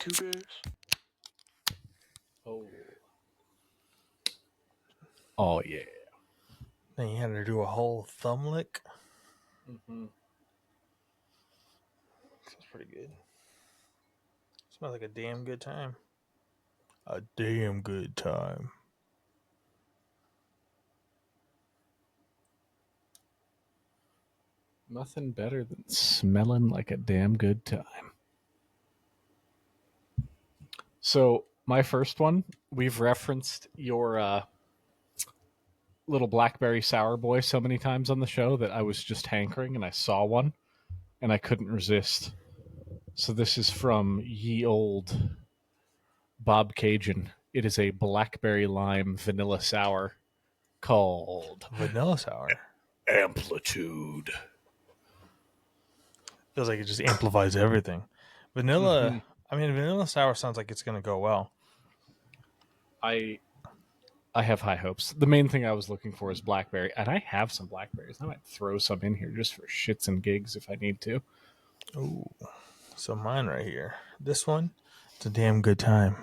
YouTubers. Oh yeah. Then you had to do a whole thumb lick. Mm-hmm. That's pretty good. Smells like a damn good time. A damn good time. Nothing better than smelling like a damn good time. So my first one, we've referenced your little blackberry sour boy so many times on the show that I was just hankering and I saw one and I couldn't resist. So this is from ye old Bob Cajun. It is a blackberry lime vanilla sour called Vanilla sour. Amplitude. Feels like it just amplifies everything. Vanilla, vanilla sour sounds like it's going to go well. I have high hopes. The main thing I was looking for is blackberry, and I have some blackberries. I might throw some in here just for shits and gigs if I need to. Ooh, so mine right here. This one, it's a damn good time.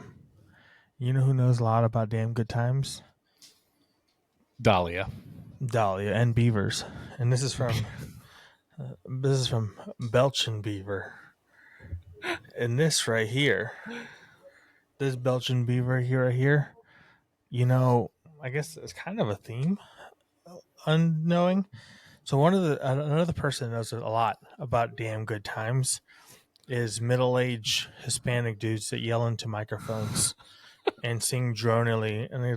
You know who knows a lot about damn good times? Dahlia and Beavers, and this is from Belgian Beaver, and this right here, this Belgian Beaver here, you know, I guess it's kind of a theme, unknowing. So another person that knows a lot about damn good times is middle-aged Hispanic dudes that yell into microphones and sing dronily, and they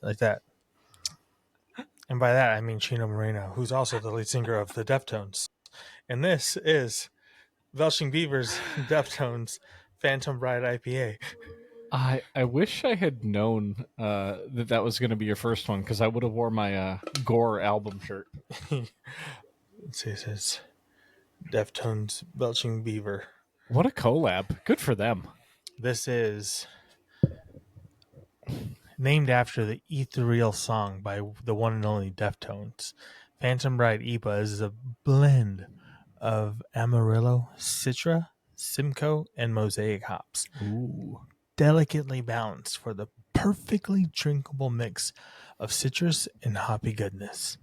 like that. And by that, I mean Chino Moreno, who's also the lead singer of the Deftones. And this is Belching Beaver's Deftones Phantom Bride IPA. I wish I had known that was going to be your first one, because I would have wore my Gore album shirt. Let's see, it says Deftones Belching Beaver. What a collab. Good for them. This is named after the ethereal song by the one and only Deftones. Phantom Bride IPA is a blend of Amarillo, Citra, Simcoe, and Mosaic hops. Ooh. Delicately balanced for the perfectly drinkable mix of citrus and hoppy goodness.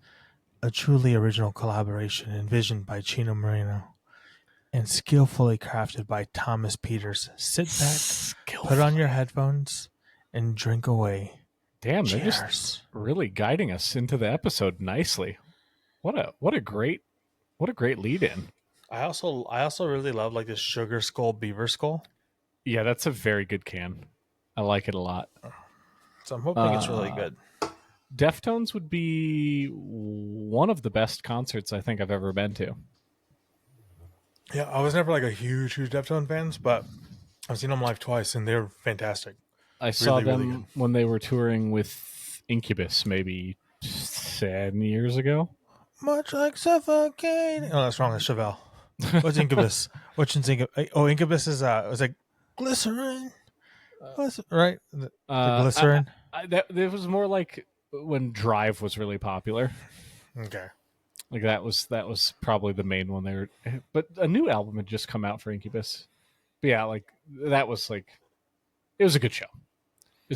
A truly original collaboration envisioned by Chino Moreno and skillfully crafted by Thomas Peters. Sit back, put on your headphones, and drink away. Damn, Cheers. They're just really guiding us into the episode nicely. What a great lead in. I also really love like this sugar skull beaver skull. Yeah, that's a very good can. I like it a lot. So I'm hoping it's really good. Deftones would be one of the best concerts I think I've ever been to. Yeah, I was never like a huge Deftones fans, but I've seen them live twice and they're fantastic. I saw them when they were touring with Incubus maybe 10 years ago. Much like suffocating. Oh, that's wrong. That's Chevelle. What's Incubus? What's Incubus? Oh, Incubus is it was like glycerin. Right? The glycerin. It was more like when Drive was really popular. Okay. Like that was probably the main one there. But a new album had just come out for Incubus. But yeah, like that was like it was a good show.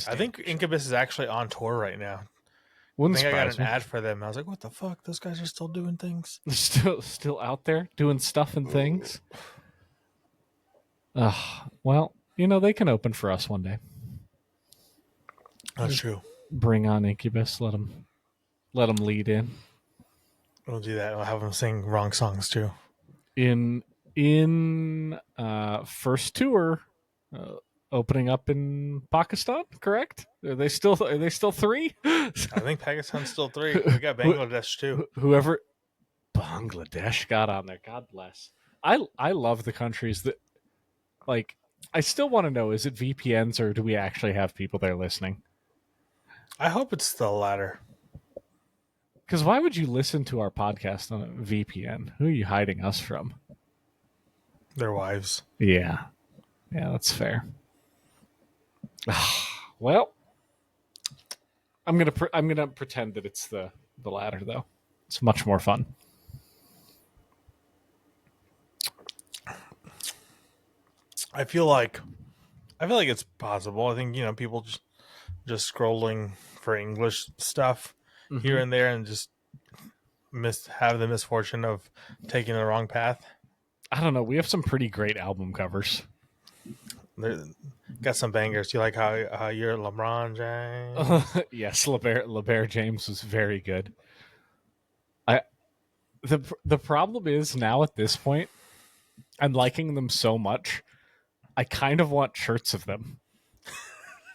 I think Incubus is actually on tour right now. I got an ad for them. I was like, what the fuck? Those guys are still doing things. They're still out there doing stuff and things. Well, they can open for us one day. That's true. Bring on Incubus. Let them lead in. We'll do that. We'll have them sing wrong songs too. In first tour, opening up in Pakistan, correct? Are they still 3? I think Pakistan's still 3. We got Bangladesh too. Whoever Bangladesh got on there, God bless. I love the countries that, like, I still want to know, is it VPNs or do we actually have people there listening? I hope it's the latter. Because why would you listen to our podcast on a VPN? Who are you hiding us from? Their wives. Yeah, that's fair. Well, I'm gonna pretend that it's the latter, though. It's much more fun. I feel like it's possible. I think people just scrolling for English stuff here Mm-hmm. and there, and just have the misfortune of taking the wrong path. I don't know. We have some pretty great album covers. There, got some bangers. You like how you're LeBron James? Yes, LeBear James was very good. I the problem is now at this point, I'm liking them so much. I kind of want shirts of them.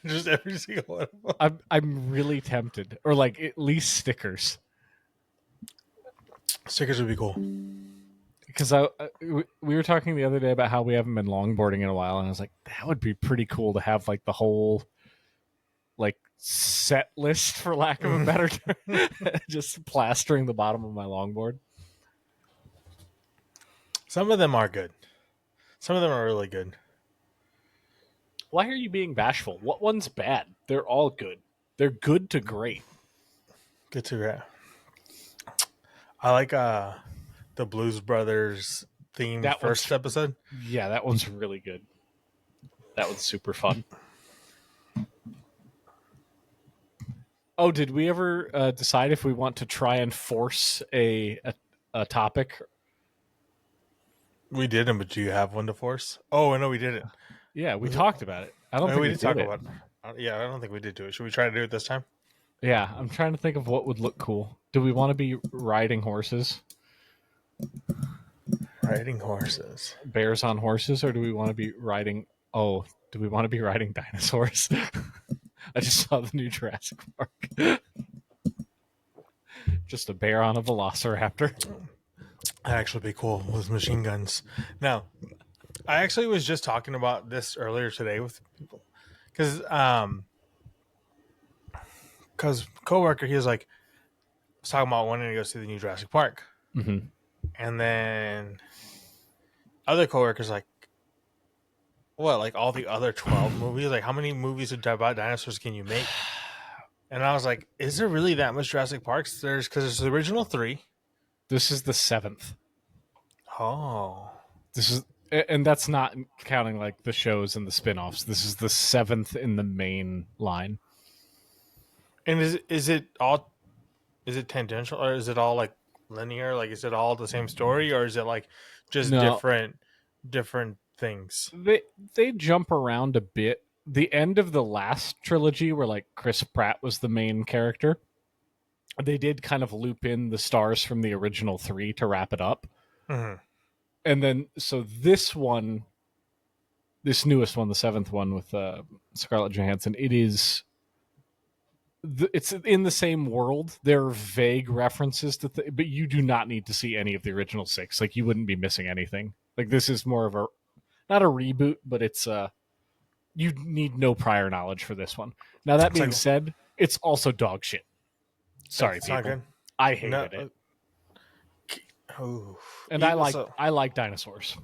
Just every single one of them. I'm really tempted, or like at least stickers, Stickers would be cool. because we were talking the other day about how we haven't been longboarding in a while, and I was like, that would be pretty cool to have like the whole like set list, for lack of a better term, just plastering the bottom of my longboard. Some of them are good. Some of them are really good. Why are you being bashful? What one's bad? They're all good. They're good to great. Good to read. I like the Blues Brothers theme That first one's episode. Yeah, that one's really good. That one's super fun. Oh, did we ever decide if we want to try and force a topic? We didn't, but do you have one to force? Oh, no, we didn't. Yeah, we talked about it. I don't No, think we we did talk did it. about. Yeah, I don't think we did do it. Should we try to do it this time? Yeah, I'm trying to think of what would look cool. Do we want to be riding horses, Riding horses. bears on horses, or do we want to be riding? Oh, do we want to be riding dinosaurs? I just saw the new Jurassic Park. Just a bear on a velociraptor. That'd actually be cool with machine guns. Now, I actually was just talking about this earlier today with people because coworker, he was like talking about wanting to go see the new Jurassic Park, Mm-hmm. and then other coworkers like, what, like all the other 12 movies? Like, how many movies about dinosaurs can you make? And I was like, is there really that much Jurassic Parks? Because there's the original 3. This is the 7th. Oh, And that's not counting like the shows and the spin-offs. This is the 7th in the main line. and is it all? Is it tangential, or is it all like linear? Like, is it all the same story, or is it like just No, different things? they jump around a bit. The end of the last trilogy, where like Chris Pratt was the main character, they did kind of loop in the stars from the original 3 to wrap it up. Mm-hmm. And then so this newest one, the 7th one with Scarlett Johansson, it's in the same world. There are vague references to but you do not need to see any of the original 6. Like, you wouldn't be missing anything. Like, this is more of a, not a reboot, but it's you need no prior knowledge for this one. Now, that being said, it's also dog shit. Sorry, it's people. not good. I hated it. Oh, And I like dinosaurs.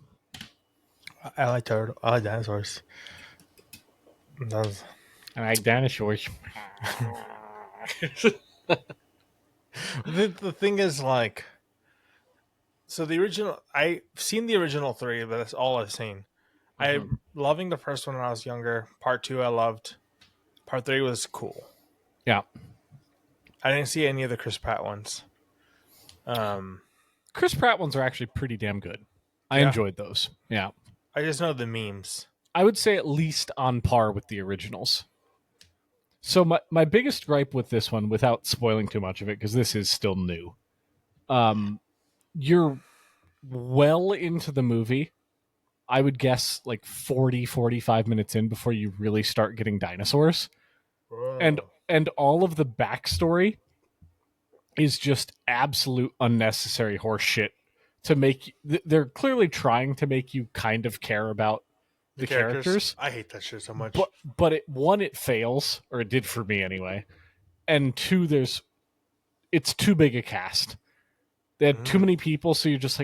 I like turtle. I like dinosaurs. I like dinosaurs. The thing is, like, so the original. I've seen the original 3, but that's all I've seen. I'm loving the first one when I was younger. Part 2, I loved. Part 3 was cool. Yeah. I didn't see any of the Chris Pratt ones. Chris Pratt ones are actually pretty damn good. I enjoyed those. Yeah. I just know the memes. I would say at least on par with the originals. So my biggest gripe with this one, without spoiling too much of it, because this is still new, you're well into the movie. I would guess like 40, 45 minutes in before you really start getting dinosaurs. Whoa. And all of the backstory is just absolute unnecessary horse shit to make. They're clearly trying to make you kind of care about the characters. I hate that shit so much. But it fails, or it did for me anyway. And 2, it's too big a cast. They had too many people, so you're just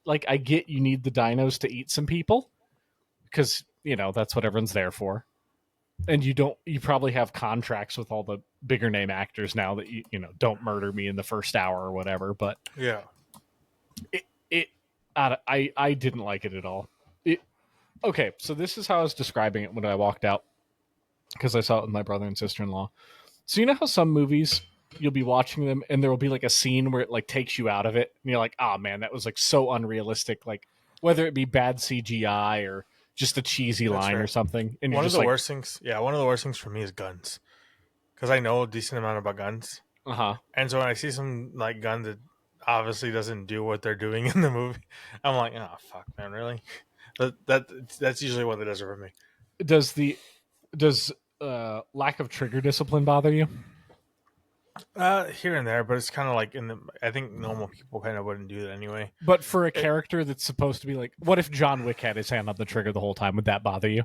like, I get you need the dinos to eat some people, because that's what everyone's there for. And you probably have contracts with all the bigger name actors now that you don't murder me in the first hour or whatever. But yeah, I didn't like it at all. Okay, so this is how I was describing it when I walked out because I saw it with my brother and sister-in-law. So you know how some movies you'll be watching them and there will be like a scene where it like takes you out of it and you're like, "Oh man, that was like so unrealistic." Like whether it be bad CGI or just a cheesy That's line or fair. something, and you're One of just the like, worst things, yeah, one of the worst things for me is guns because I know a decent amount about guns, "Uh huh." and so when I see some like gun that obviously doesn't do what they're doing in the movie, I'm like, oh fuck, man, really? That's usually what it does it for me. Does the does lack of trigger discipline bother you? Here and there, but it's kind of like in the. I think normal people kind of wouldn't do that anyway. But for a It, character that's supposed to be like, what if John Wick had his hand on the trigger the whole time? Would that bother you?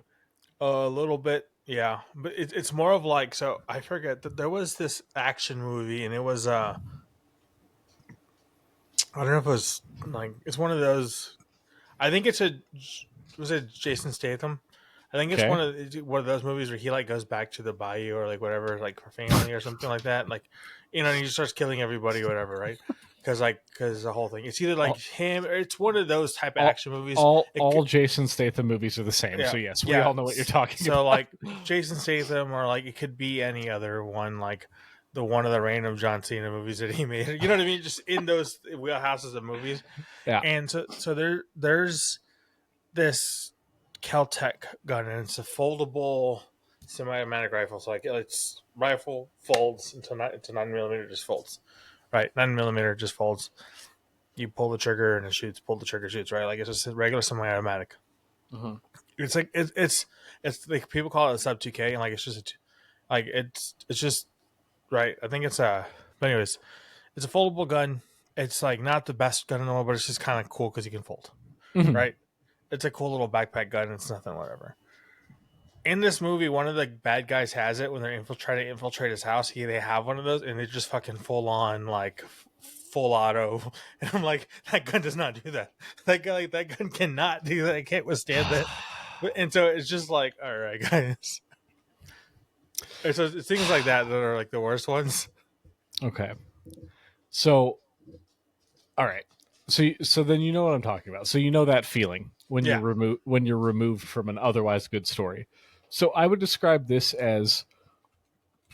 a little bit, yeah, but it's more of like so. I forget that there was this action movie, and it was I don't know if it was like it's one of those. I think it's a was it Jason Statham? I think it's Okay. one of those movies where he like goes back to the bayou or like whatever, like for family or something like that. Like, and he just starts killing everybody or whatever, right? Because the whole thing, it's either like All, him or it's one of those type of all, action movies. all Jason Statham movies are the same. Yeah, So yes, we yeah. all know what you're talking So about. like Jason Statham, or like it could be any other one, like the one of the random John Cena movies that he made. You know what I mean? Just in those wheelhouses of movies. Yeah. And so there's this Caltech gun, and it's a foldable semi-automatic rifle. So like it's rifle folds into 9 millimeter, just folds. Right, 9 millimeter just folds. You pull the trigger and it shoots. Pull the trigger, shoots. Right, like it's just a regular semi-automatic. Mm-hmm. It's like it's like people call it a sub 2K, and like it's just like it's just right. I think it's a. But anyways, it's a foldable gun. It's like not the best gun in the world, but it's just kind of cool because you can fold. Mm-hmm. Right, it's a cool little backpack gun. It's nothing, whatever. In this movie, one of the bad guys has it when they're trying to infiltrate his house. They have one of those, and they're just fucking full on like full auto. And I'm like, that gun does not do that. That guy, like, that gun cannot do that. I can't withstand that. And so it's just like, all right, guys. And so it's things like that that are like the worst ones. Okay. So, all right. So then you know what I'm talking about. So you know that feeling Yeah. when you're removed from an otherwise good story. So I would describe this as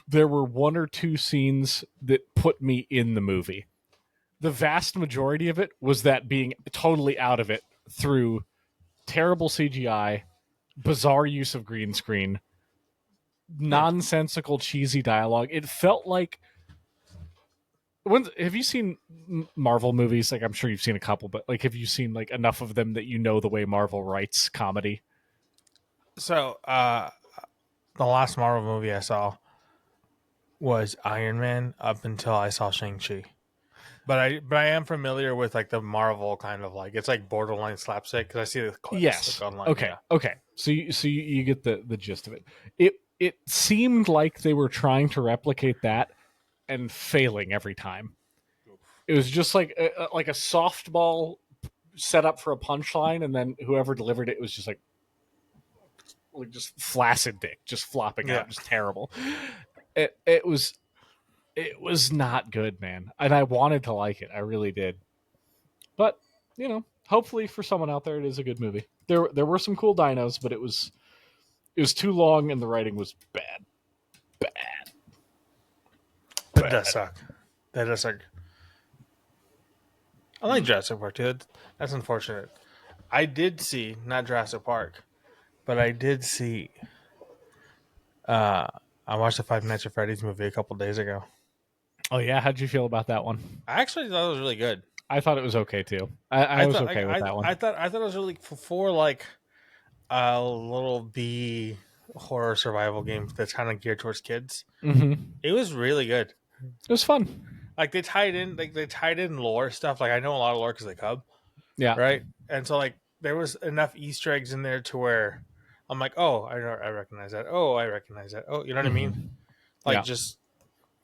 there were one or two scenes that put me in the movie. The vast majority of it was that being totally out of it through terrible CGI, bizarre use of green screen, nonsensical cheesy dialogue. It felt like have you seen Marvel movies? Like I'm sure you've seen a couple, but like have you seen like enough of them that you know the way Marvel writes comedy? So the last Marvel movie I saw was Iron Man up until I saw Shang-Chi. But I am familiar with like the Marvel kind of like it's like borderline slapstick because I see the clips like Yes. online. Okay. Yeah. Okay. So you get the gist of it. It seemed like they were trying to replicate that and failing every time. It was just like a softball set up for a punchline, and then whoever delivered it was just like just flaccid dick, just flopping Yeah. out, just terrible. It was not good, man. And I wanted to like it, I really did. But hopefully for someone out there, it is a good movie. There were some cool dinos, but it was too long, and the writing was bad, bad, That does bad. suck. That does suck. I like Jurassic Park too. That's unfortunate. I did see not Jurassic Park, but I did see. Uh, I watched the Five Nights at Freddy's movie a couple days ago. Oh yeah, how'd you feel about that one? I actually thought it was really good. I thought it was okay too. I was okay with that one. I thought it was really for like a little B horror survival game that's kind of geared towards kids. Mm-hmm. It was really good. It was fun. Like they tied in lore stuff. Like I know a lot of lore because they Cub, Yeah. right? And so like there was enough Easter eggs in there to where I'm like, oh, I recognize that. Oh, I recognize that. Oh, you know what I mean? Mm-hmm. Like Yeah. just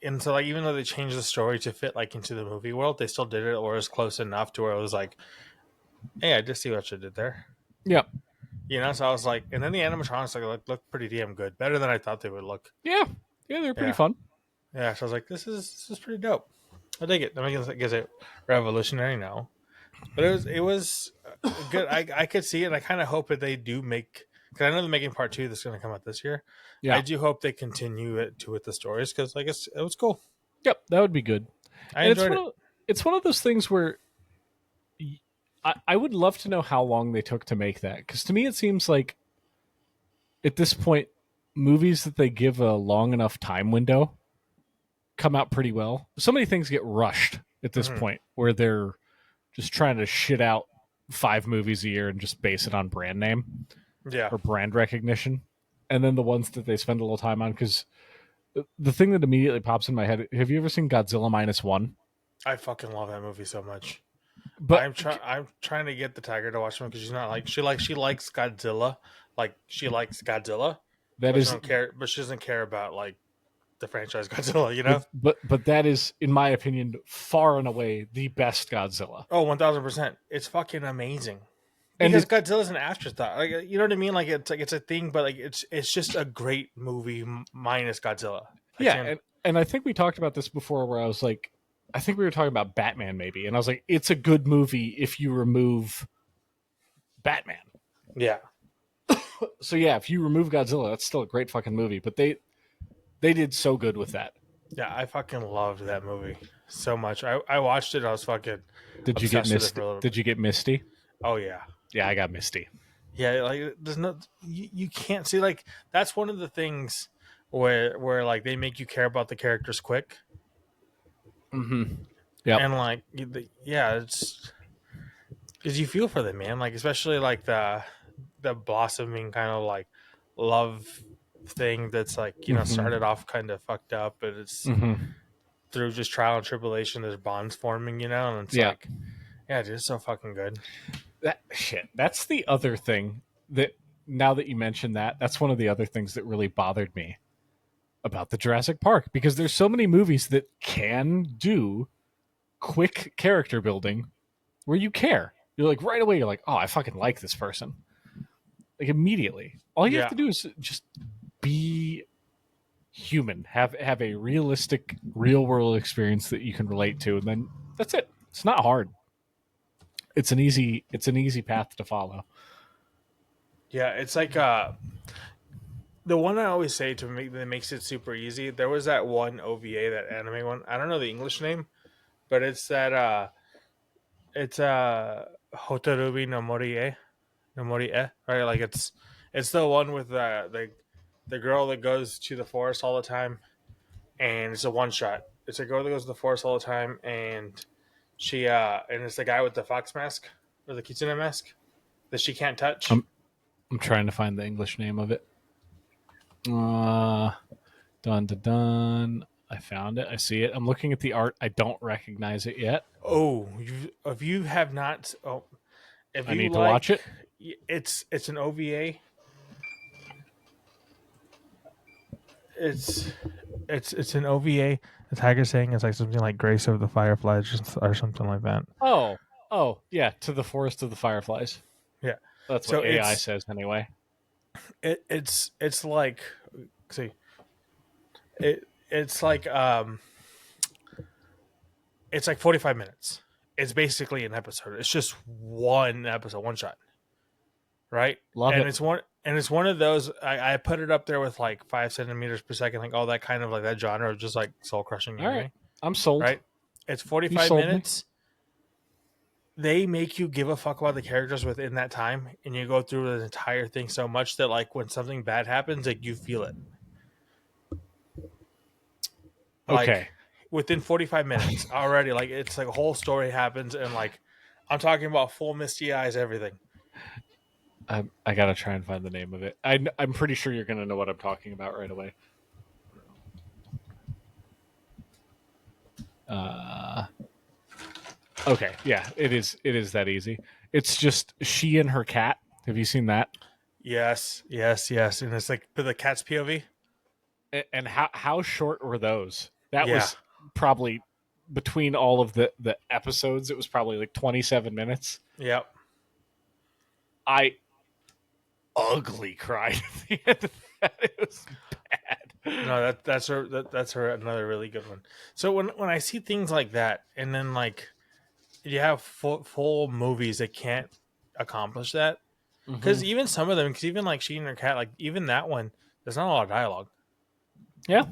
and so like even though they changed the story to fit like into the movie world, they still did it or it was close enough to where it was like, hey, I just see what you did there. Yeah. You know, so I was like, and then the animatronics like look pretty damn good, better than I thought they would look. Yeah. Yeah. They're pretty Yeah, fun. yeah. So I was like, this is pretty dope. I dig it. I mean, I guess it revolutionary now, but it was good. I could see it. I kind of hope that they do make, because I know they're making part two that's going to come out this year. I Yeah. do hope they continue it to with the stories, because I guess it was cool. Yep, that would be good. I And it's enjoyed one it. of those things where I would love to know how long they took to make that, because to me it seems like at this point, movies that they give a long enough time window come out pretty well. So many things get rushed at this Hmm. point where they're just trying to shit out 5 movies a year and just base it on brand name Yeah, or brand recognition. And then the ones that they spend a little time on, because the thing that immediately pops in my head, have you ever seen Godzilla -1? I fucking love that movie so much. But I'm trying to get the tiger to watch one, because she's not like she likes Godzilla, like she likes Godzilla, that but she is don't care. But she doesn't care about like the franchise Godzilla. You know? but that is, in my opinion, far and away the best Godzilla. Oh, 1000%. It's fucking amazing. And Because Godzilla's an afterthought. Like, you know what I mean? Like it's a thing, but like it's just a great movie minus Godzilla. I yeah, can't. and I think we talked about this before, where I was like, I think we were talking about Batman maybe, and I was like, it's a good movie if you remove Batman. Yeah, So yeah, if you remove Godzilla, that's still a great fucking movie. But they did so good with that. yeah. I fucking loved that movie so much. I watched it. I was fucking Did you get obsessed with it Misty? for a little bit. Did you get Misty? Oh yeah, Yeah, I got Misty. yeah. Like there's no you can't see, like that's one of the things where like they make you care about the characters quick, Mm-hmm. Yep. and like yeah, it's because you feel for them, man. Like especially like the blossoming kind of like love thing that's like, Mm-hmm. started off kind of fucked up, but it's Mm-hmm. through just trial and tribulation there's bonds forming, and it's Yeah. like, yeah, dude, it's so fucking good. That shit. That's the other thing that, now that you mentioned that, that's one of the other things that really bothered me about the Jurassic Park, because there's so many movies that can do quick character building where you care. You're like, right away, you're like, oh, I fucking like this person. Like immediately. All you have Yeah, to do is just be human. Have a realistic, real world experience that you can relate to, and then that's it. It's not hard. It's an easy path to follow. yeah, it's like the one I always say to make that makes it super easy. There was that one OVA, that anime one. I don't know the English name, but it's that it's Hotarubi no Morie no Morie, right? Like it's the one with the girl that goes to the forest all the time, and it's a one shot. It's a girl that goes to the forest all the time, and and it's the guy with the fox mask or the kitsune mask that she can't touch. I'm I'm trying to find the English name of it. Uh dun dun dun. I found it. I see it. I'm looking at the art. I don't recognize it yet. Oh, if you have not, if I you need to watch like, it. it's an OVA. It's it's an OVA. The tiger saying it's like something like Grace of the Fireflies or something like that. Oh, oh, yeah, to the Forest of the Fireflies. Yeah. That's So what AI says anyway. it's like, see, it's like it's like 45 minutes. It's basically an episode. It's just one episode, one shot, right? Love And it. it's one of those. I put it up there with like 5 centimeters per second, like all that kind of like that genre of just like soul crushing All right. anime, I'm sold. right? It's You 45 sold me. minutes. They make you give a fuck about the characters within that time, and you go through the entire thing so much that like when something bad happens, like you feel it. Like Okay. within 45 minutes already, like it's like a whole story happens, and like I'm talking about full misty eyes, everything. I got to try and find the name of it. I'm pretty sure you're going to know what I'm talking about right away. Uh, okay. Yeah, it is. It is that easy. It's just she and her cat. Have you seen that? Yes, yes, yes. And it's like the cat's POV. And how short were those? That Yeah. was probably, between all of the episodes, it was probably like 27 minutes. Yep. I ugly cried at the end of that. It was bad. No, that's her another really good one. So when I see things like that, and then like you have full movies that can't accomplish that. Mm-hmm. Because even some of them, because even like she and her cat, like even that one, there's not a lot of dialogue. Yeah,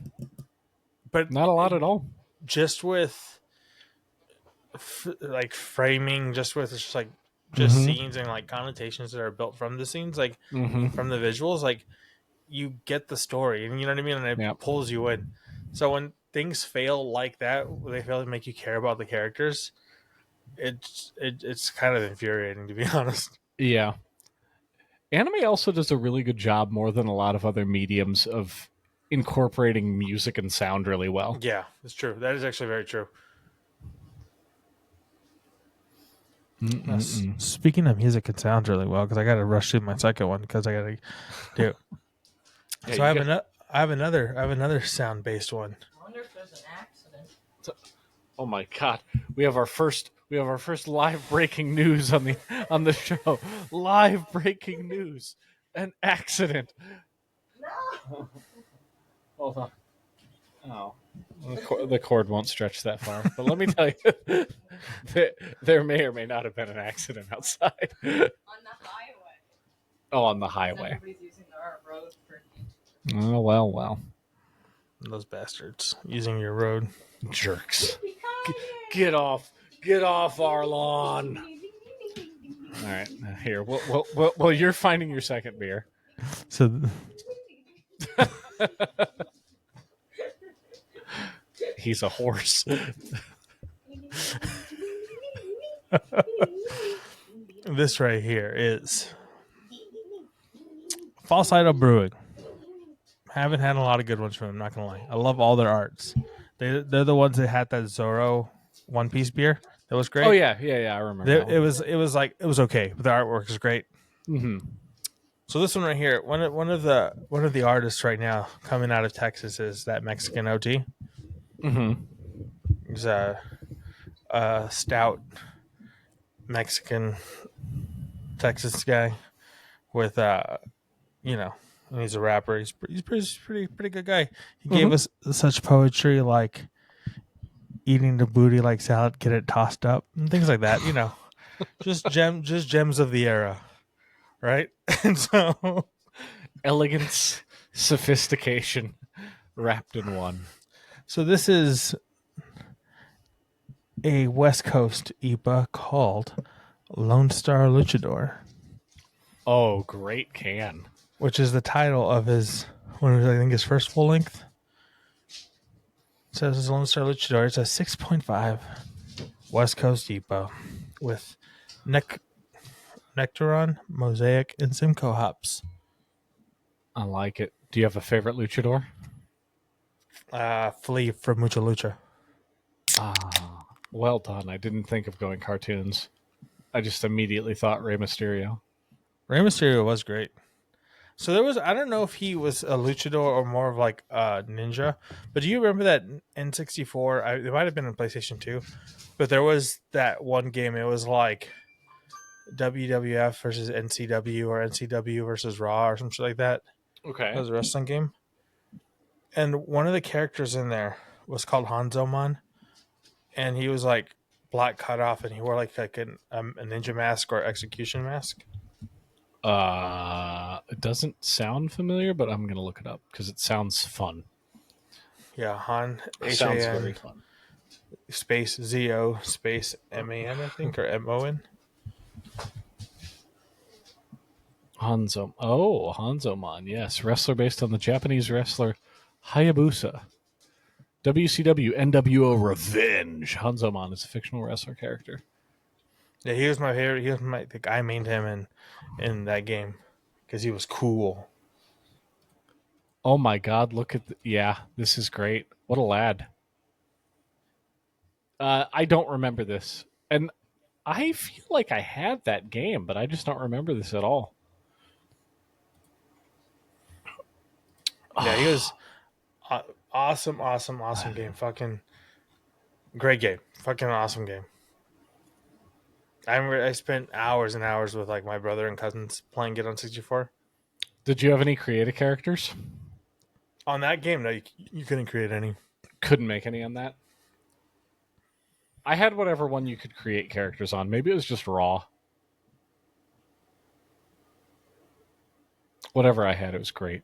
But not a lot at all. just with like framing, just with just like just Mm-hmm. scenes and like connotations that are built from the scenes, like Mm-hmm. from the visuals, like you get the story, and you know what I mean, and it Yeah. pulls you in. So when things fail like that, they fail to make you care about the characters. It's kind of infuriating, to be honest. Yeah. Anime also does a really good job, more than a lot of other mediums, of incorporating music and sound really well. Yeah, it's true. That is actually very true. Mm-mm-mm. Speaking of music, it sounds really well because I got to rush through my second one because I got to do. Yeah, So you get. I have another sound based one. I wonder if there's an accident. Oh my god, we have our first live breaking news on the show. Live breaking news, an accident. No. Hold on. Oh, the cord won't stretch that far. But let me tell you, there may or may not have been an accident outside. On the highway. Oh, on the highway. Everybody's using our road for. Oh well, Those bastards using your road. jerks. Get off our lawn. All right, here. Well, you're finding your second beer. So He's a horse. this right here is False Idol Brewing. Haven't had a lot of good ones from them, not gonna lie. I love all their arts. They're the ones that had that Zorro One Piece beer. That was great. Oh yeah, I remember. It was okay, but the artwork is great. Mm-hmm. So this one right here, one of the artists right now coming out of Texas is that Mexican OT. Mm-hmm. He's a stout Mexican Texas guy with and he's a rapper. He's pretty good guy. He gave us such poetry like eating the booty like salad, get it tossed up, and things like that. Just gems of the era, right? And so Elegance, sophistication, wrapped in one. So this is a West Coast IPA called Lonestar Luchabear, Oh, great can. which is the title of his his first full length. It says it's Lonestar Luchabear. It's a 6.5 West Coast IPA with Nectaron, Mosaic, and Simcoe hops. I like it. Do you have a favorite luchador? Flea from Mucha Lucha. Ah, well done. I didn't think of going cartoons. I just immediately thought Rey Mysterio. Rey Mysterio was great. So there was, I don't know if he was a luchador or more of like a ninja, but do you remember that N64? It might have been on PlayStation 2, but there was that one game. It was like WWF versus NCW or NCW versus Raw or something like that. Okay. It was a wrestling game. And one of the characters in there was called Hanzo-Man, and he was like black cut off, and he wore like a ninja mask or execution mask. It doesn't sound familiar, but I'm gonna look it up because it sounds fun. Yeah, Han. It sounds very fun. Space ZO space MAN, I think, or MON. Hanzo-Man, yes. Wrestler based on the Japanese wrestler Hayabusa. WCW NWO Revenge. Hanzo-Man is a fictional wrestler character. Yeah, he was my favorite. I mained him in that game because he was cool. Oh my god, look at this is great. What a lad. I don't remember this. And I feel like I had that game, but I just don't remember this at all. Yeah, he was awesome game. Fucking great game. Fucking awesome game. I spent hours and hours with like my brother and cousins playing it on 64. Did you have any creative characters? On that game, no, you couldn't create any. Couldn't make any on that. I had whatever one you could create characters on. Maybe it was just Raw. Whatever I had, it was great.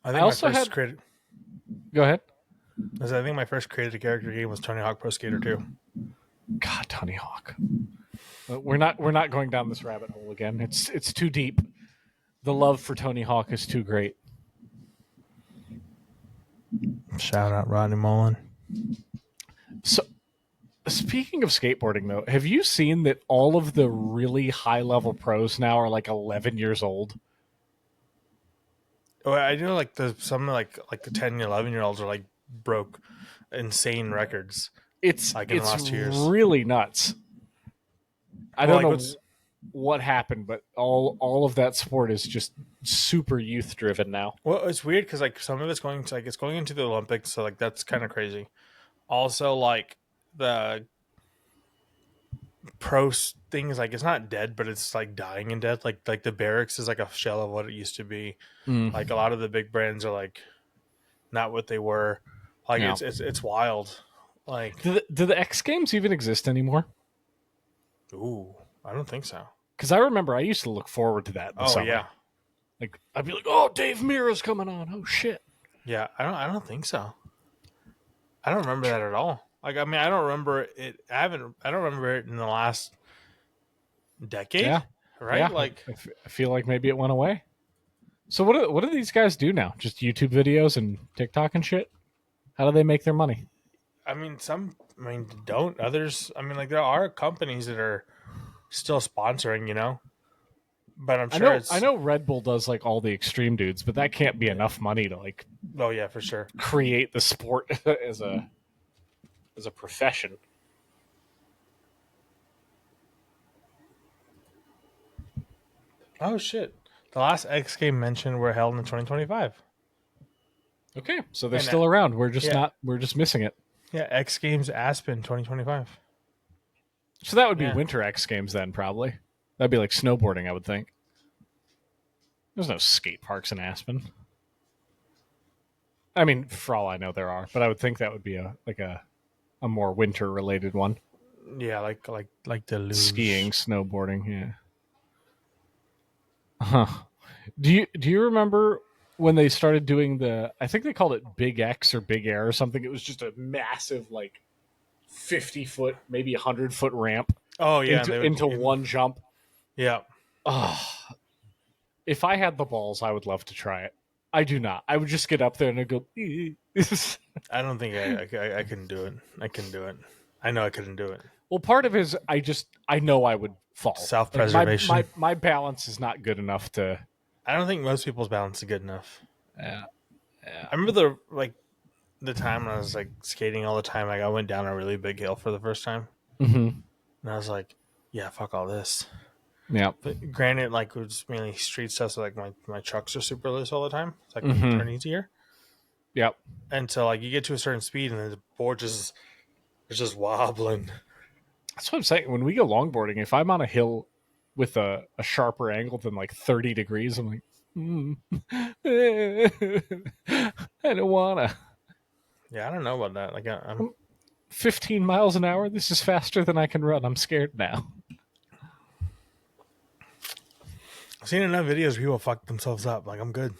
I I think also my first had. created. Go ahead. I think my first created character game was Tony Hawk Pro Skater 2. God, Tony Hawk. We're not going down this rabbit hole again. It's too deep. The love for Tony Hawk is too great. Shout out Rodney Mullen. So, speaking of skateboarding, though, have you seen that all of the really high level pros now are like 11 years old? Oh, I know like some like the 10, 11-year-olds are like broke insane records It's like in the last 2 years. really nuts. I Well, don't like, know what happened, but all of that sport is just super youth driven now. Well, it's weird because like some of it's going to like it's going into the Olympics, so like that's kind of crazy. Also, like the thing is like it's not dead, but it's like dying and dead. Like the barracks is like a shell of what it used to be. Like a lot of the big brands are like not what they were. Like Yeah. it's wild. Like Do the X Games even exist anymore? ooh, I don't think so. Because I remember I used to look forward to that. In the summer. Yeah, Like I'd be like, "Oh, Dave Mira's coming on! Oh shit!" yeah. I don't think so. I don't remember that at all. Like I mean, I don't remember it. I don't remember it in the last decade. Yeah. Right. Yeah. Like I feel like maybe it went away. So what do these guys do now? Just YouTube videos and TikTok and shit? How do they make their money? I mean, don't others. I mean, like there are companies that are still sponsoring, but I'm sure I know Red Bull does like all the extreme dudes, but that can't be enough money to like Oh yeah, for sure. create the sport as a profession. Oh shit! The last X game mentioned were held in 2025. Okay, so they're And, still around. We're just yeah. we're just missing it. Yeah, X Games Aspen 2025. So that would be Yeah. Winter X Games then, probably. That'd be like snowboarding, I would think. There's no skate parks in Aspen. I mean, for all I know, there are, but I would think that would be a more winter related one. Yeah, like the luge. Skiing, snowboarding, yeah. Huh. Do you remember when they started doing I think they called it Big X or Big Air or something? It was just a massive, like 50-foot, maybe 100-foot ramp Oh yeah, into one jump. Yeah. Oh, if I had the balls, I would love to try it. I do not. I would just get up there and I'd go. I don't think I can do it. I can do it. I know I couldn't do it. Well, part of it is I know I would fall. Self-preservation. Like my balance is not good enough to. I don't think most people's balance is good enough. Yeah. I remember the time when I was like skating all the time. Like I went down a really big hill for the first time, Mm-hmm. and I was like, "Yeah, fuck all this." Yeah. But granted, like it was mainly street stuff, so like my trucks are super loose all the time. It's like Mhm. turn easier. Yep. And so like you get to a certain speed, and then the board is just wobbling. That's what I'm saying. When we go longboarding, if I'm on a hill with a sharper angle than like 30 degrees, I'm like, I don't wanna. Yeah, I don't know about that. Like I'm 15 miles an hour. This is faster than I can run. I'm scared now. I've seen enough videos where people fuck themselves up. Like I'm good.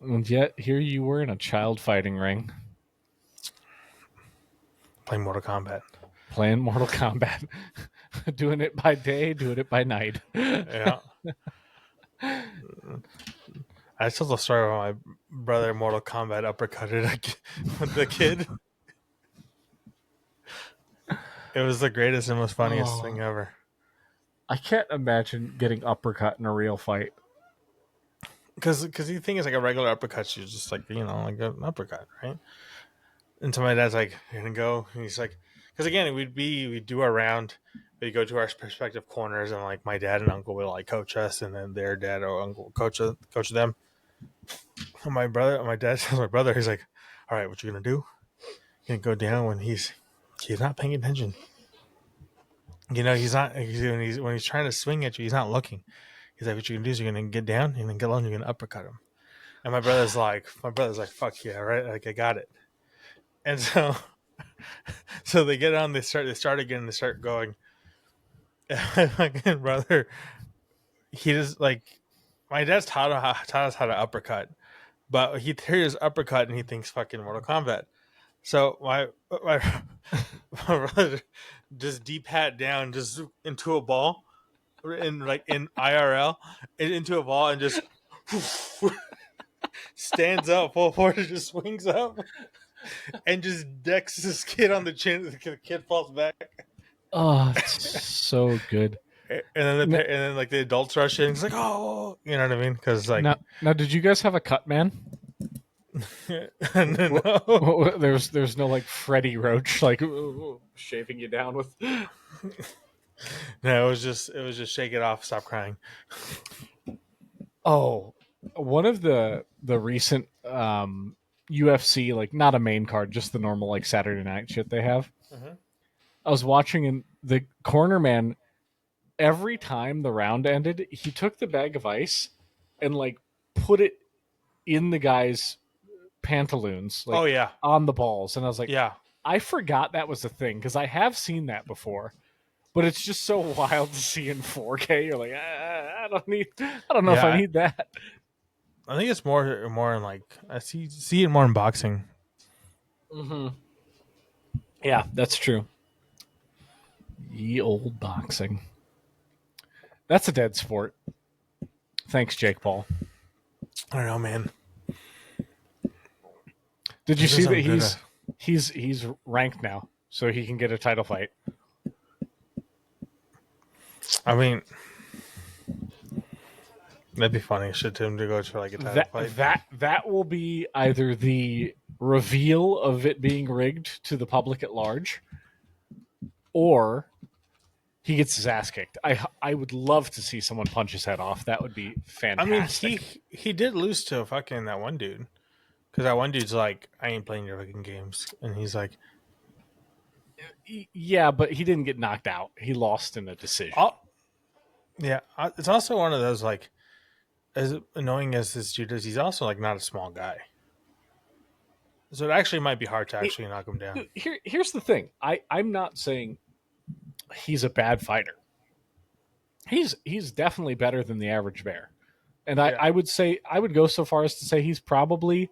And yet, here you were in a child fighting ring. Playing Mortal Kombat. Playing Mortal Kombat. Doing it by day, doing it by night. Yeah. I told the story about my brother Mortal Kombat uppercutted with the kid. It was the greatest and most funniest thing ever. I can't imagine getting uppercut in a real fight. Because the thing is, like a regular uppercut, you're just like, like an uppercut, right? And so my dad's like, "You're gonna go," and he's like, because again, we'd do our round, we'd go to our respective corners, and like my dad and uncle would like coach us, and then their dad or uncle would coach them. And my dad tells my brother, he's like, "All right, what you gonna do? You're gonna go down when he's not paying attention. He's not when he's trying to swing at you, he's not looking. He's like, what you're gonna do is you're gonna get down and then get on, you're gonna uppercut him." And my brother's like, "Fuck yeah, right? Like I got it." And so they get on, they start again, they start going. my fucking brother, he just like my dad's taught us how to uppercut, but he hears uppercut and he thinks fucking Mortal Kombat. So my my brother just deep hat down just into a ball in IRL into a ball and just stands up full force, just swings up and just decks this kid on the chin. The kid falls back. Oh, it's so good. And then like the adults rush in. It's like, oh, you know what I mean? Because like, Now, did you guys have a cut man? no, There's no like Freddy Roach like shaving you down with. no, it was just shake it off, stop crying. Oh, one of the recent UFC, like not a main card, just the normal like Saturday night shit they have. Mhm. I was watching, and the corner man, every time the round ended, he took the bag of ice and like put it in the guy's pantaloons, like Oh yeah, on the balls. And I was like, yeah, I forgot that was a thing because I have seen that before. But it's just so wild to see in 4K. You're like, I don't know if I yeah. need that. I think it's more in like I see it more in boxing. Mm-hmm. Yeah, that's true. Ye old boxing. That's a dead sport. Thanks, Jake Paul. I don't know, man. Did you This see is that some good, he's ranked now, so he can get a title fight? I mean, that'd be funny. Shit to him to go for like a title fight. That will be either the reveal of it being rigged to the public at large, or he gets his ass kicked. I would love to see someone punch his head off. That would be I mean, fantastic. he did lose to fucking that one dude because that one dude's like, I ain't playing your fucking games, and he's like, Yeah, but he didn't get knocked out. He lost in a decision. oh, yeah. It's also one of those like, as annoying as this dude is, he's also like not a small guy. So it actually might be hard to actually knock him down. Here's the thing. I'm not saying he's a bad fighter. He's definitely better than the average bear. And Yeah. I would say I would go so far as to say he's probably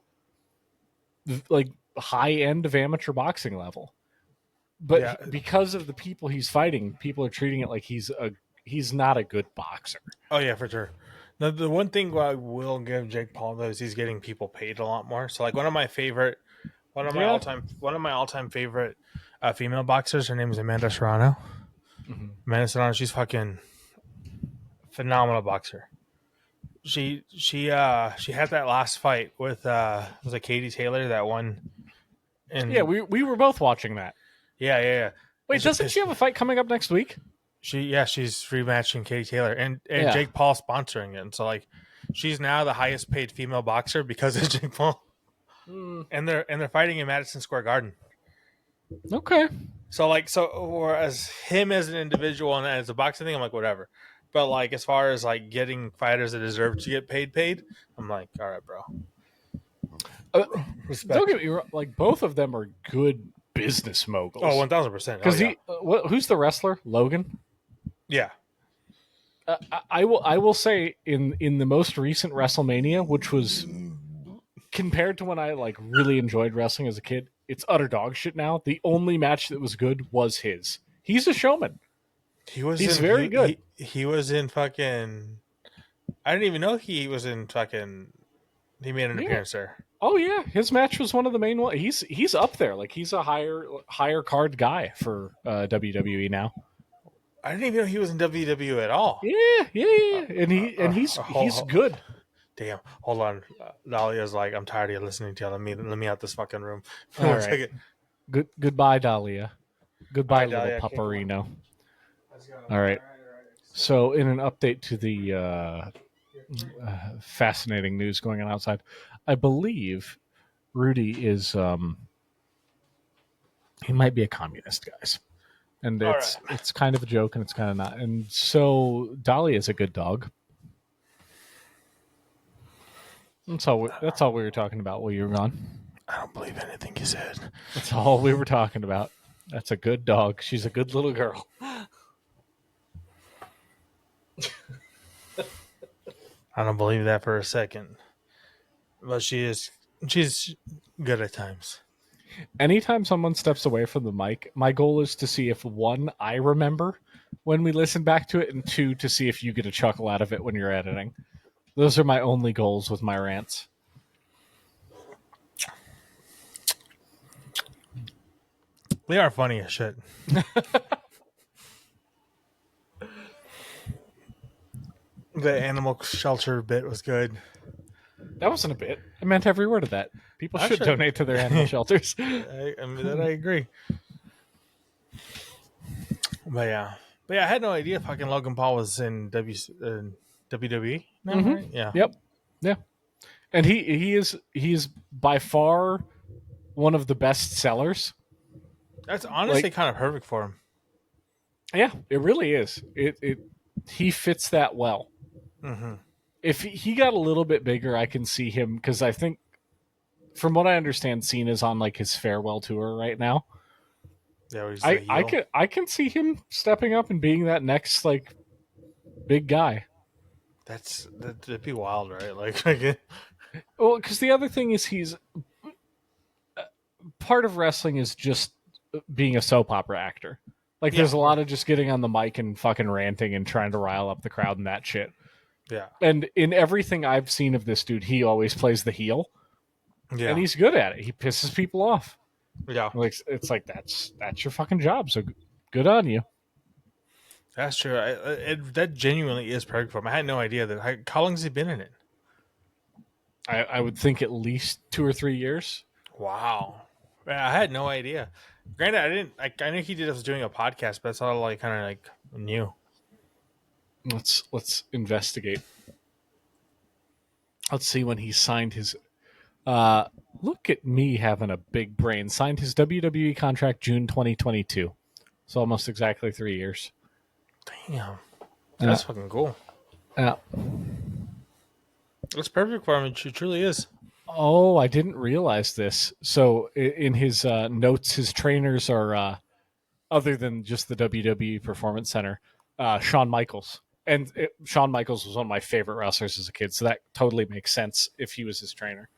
like high end of amateur boxing level. But Yeah. because of the people he's fighting, people are treating it like he's not a good boxer. Oh yeah, for sure. The one thing I will give Jake Paul though is he's getting people paid a lot more. So like one of my all time favorite female boxers. Her name is Amanda Serrano. Mm-hmm. Amanda Serrano, she's fucking phenomenal boxer. She had that last fight with was it Katie Taylor that one? And Yeah, we were both watching that. yeah. Wait, doesn't she have a fight coming up next week? She's rematching Katie Taylor and Yeah. Jake Paul sponsoring it. And so like she's now the highest paid female boxer because of Jake Paul. And they're fighting in Madison Square Garden. Okay. So or as him as an individual and as a boxing thing, I'm like whatever. But like as far as like getting fighters that deserve to get paid, I'm like, all right, bro. Respect. Don't get me wrong. Like both of them are good business moguls. Oh, 1000%. Because who's the wrestler? Logan. Yeah. I will say in the most recent WrestleMania, which was compared to when I like really enjoyed wrestling as a kid, it's utter dog shit now. The only match that was good was his. He's a showman. He's very good. He was in fucking. I didn't even know he was in fucking. He made an appearance there. Oh yeah, his match was one of the main ones. He's up there. Like he's a higher card guy for WWE now. I didn't even know he was in WWE at all. Yeah. And he's good. Damn. Hold on. Dahlia's like, I'm tired of you listening to you. Let me out this fucking room. All right. Goodbye, Dahlia. Goodbye, little Dahlia, Pupperino. All right. So, in an update to the fascinating news going on outside, I believe Rudy is he might be a communist, guys. And it's kind of a joke and it's kind of not. And so Dahlia is a good dog. That's all we were talking about while you were gone. I don't believe anything you said. That's all we were talking about. That's a good dog. She's a good little girl. I don't believe that for a second. But she's good at times. Anytime someone steps away from the mic, my goal is to see if one, I remember when we listen back to it, and two, to see if you get a chuckle out of it when you're editing. Those are my only goals with my rants. They are funny as shit. The animal shelter bit was good. That wasn't a bit. I meant every word of that. People should Actually- donate to their animal shelters. I mean, that I agree. But yeah, I had no idea fucking Logan Paul was in WWE now, Mhm. right? Yeah. Yep. Yeah. And he's by far one of the best sellers. That's honestly kind of perfect for him. Yeah, it really is. He fits that well. Mm-hmm. If he got a little bit bigger, I can see him, because I think, from what I understand, Cena's on like his farewell tour right now. Yeah, he's the heel. I can see him stepping up and being that next like big guy. That'd be wild, right? Like, Well, because the other thing is he's part of wrestling is just being a soap opera actor. Like, there's a lot of just getting on the mic and fucking ranting and trying to rile up the crowd and that shit. yeah. And in everything I've seen of this dude, he always plays the heel, Yeah. and he's good at it. He pisses people off. Yeah. Like, it's like that's your fucking job. So good on you. That's true. That genuinely is perfect for him. I had no idea that. How long has he been in it? I would think at least 2 or 3 years. Wow. Yeah, I had no idea. Granted, I didn't. I knew he was doing a podcast, but that's all I kind of like knew. Let's investigate. Let's see when he signed his. Look at me having a big brain. Signed his WWE contract June 2022. So almost exactly 3 years. Damn, that's fucking cool. Yeah. It's perfect for him. It truly is. Oh, I didn't realize this. So in his notes, his trainers are, other than just the WWE Performance Center, Shawn Michaels. And Shawn Michaels was one of my favorite wrestlers as a kid, so that totally makes sense if he was his trainer.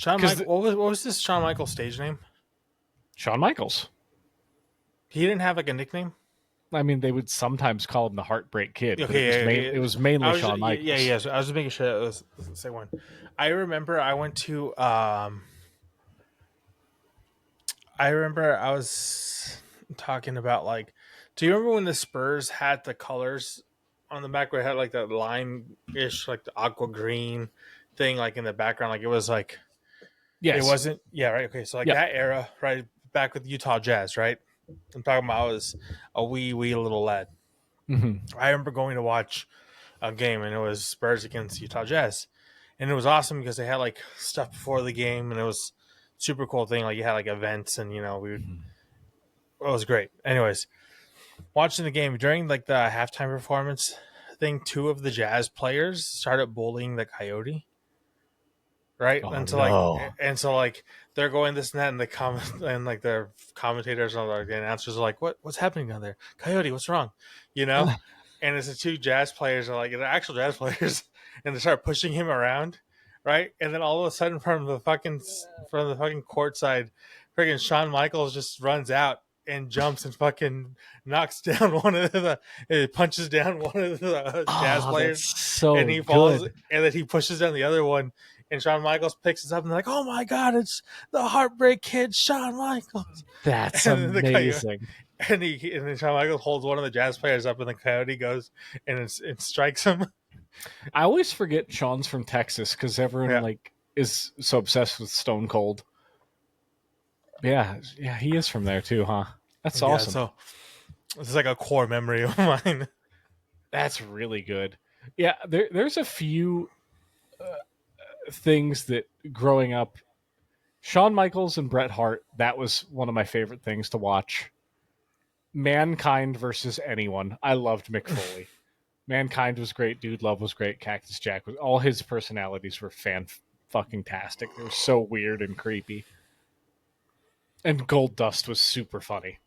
What was this Shawn Michaels stage name? Shawn Michaels. He didn't have like a nickname. I mean, they would sometimes call him the Heartbreak Kid, but Okay, it was mainly Shawn Michaels. Yeah. So I was just making sure that was the same one. I remember I went to. I remember I was talking about like. Do you remember when the Spurs had the colors on the back where it had like that lime-ish, like the aqua green thing, like in the background? Like it was like. Yes. It wasn't. Yeah. Right. Okay. So like that era, right back with Utah Jazz, right? I'm talking about I was a wee little lad. Mm-hmm. I remember going to watch a game, and it was Spurs against Utah Jazz, and it was awesome because they had like stuff before the game, and it was super cool thing. Like you had like events, and it was great. Anyways, watching the game during like the halftime performance thing, two of the Jazz players started bullying the Coyote. Right, Oh, and so like they're going this and that, and and like their commentators and like the announcers are like, "What's happening down there, Coyote? What's wrong?" And it's the two Jazz players are like they're actual Jazz players, and they start pushing him around, right? And then all of a sudden, from the fucking court side, freaking Shawn Michaels just runs out and jumps and fucking knocks down punches down one of the Jazz players, and he falls, and then he pushes down the other one. And Shawn Michaels picks us up and they're like, "Oh my god, it's the Heartbreak Kid, Shawn Michaels." That's and amazing. And then Shawn Michaels holds one of the Jazz players up, and the Coyote goes and it strikes him. I always forget Shawn's from Texas because everyone like is so obsessed with Stone Cold. Yeah, he is from there too, huh? That's awesome. So it's like a core memory of mine. That's really good. Yeah, there's a few things that growing up, Shawn Michaels and Bret Hart, that was one of my favorite things to watch. Mankind versus anyone. I loved Mick Foley. Mankind was great. Dude Love was great. Cactus Jack was. All his personalities were fan-fucking-tastic. They were so weird and creepy. And Gold Dust was super funny.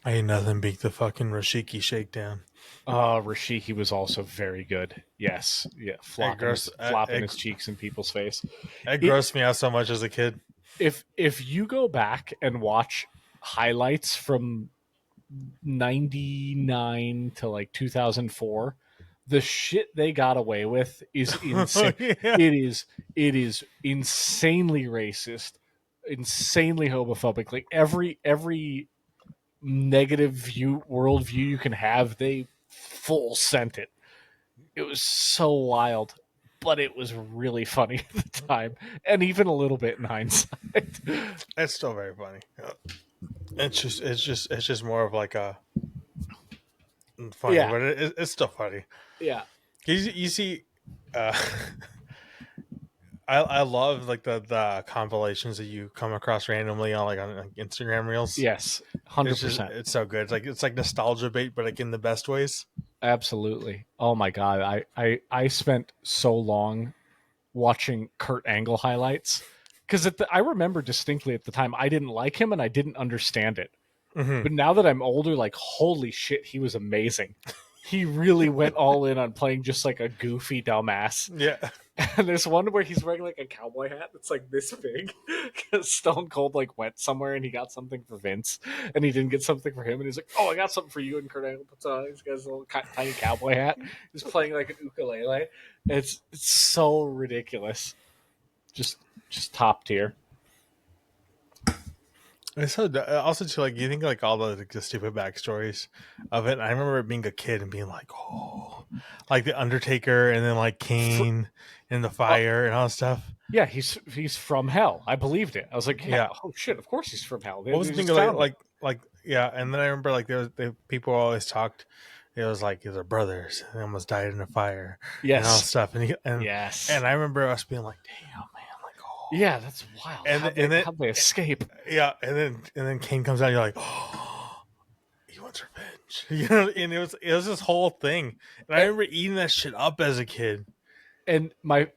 Ain't nothing beat the fucking Rashiki shakedown. Rashiki was also very good. Yes, yeah, flopping his cheeks in people's face. It It grossed me out so much as a kid. if you go back and watch highlights from 99 to like 2004, the shit they got away with is insane. Yeah. It is insanely racist, insanely homophobic. Like every negative worldview you can have, they full sent it. It was so wild, but it was really funny at the time, and even a little bit in hindsight. It's still very funny. It's just more of like a funny, Yeah, but it's still funny. yeah, You see, uh, I love like the compilations that you come across randomly on like Instagram reels. yes, 100%. It's so good. It's like nostalgia bait, but like in the best ways. Absolutely. Oh my god, I spent so long watching Kurt Angle highlights because I remember distinctly at the time I didn't like him and I didn't understand it. Mm-hmm. But now that I'm older, like holy shit, he was amazing. He really went all in on playing just like a goofy dumbass. Yeah. And there's one where he's wearing like a cowboy hat that's like this big because Stone Cold like went somewhere and he got something for Vince and he didn't get something for him and he's like, "Oh, I got something for you." And Kurt Angle puts on he's got his little tiny cowboy hat. He's playing like an ukulele. It's so ridiculous. Just top tier. It's so also too like you think like all the stupid backstories of it. I remember being a kid and being like, oh, like the Undertaker and then like Kane and the fire and all that stuff. Yeah, he's from hell. I believed it. I was like, Yeah. oh shit, of course he's from hell. What was the thing like yeah? And then I remember like people always talked. It was like they're brothers. They almost died in a fire. Yes. And all that stuff. And yes. And I remember us being like, damn man, like oh yeah, that's wild. How'd they escape? Yeah, and then Kane comes out. And you're like, oh, he wants revenge. You know, and it was this whole thing. And I remember eating that shit up as a kid. And my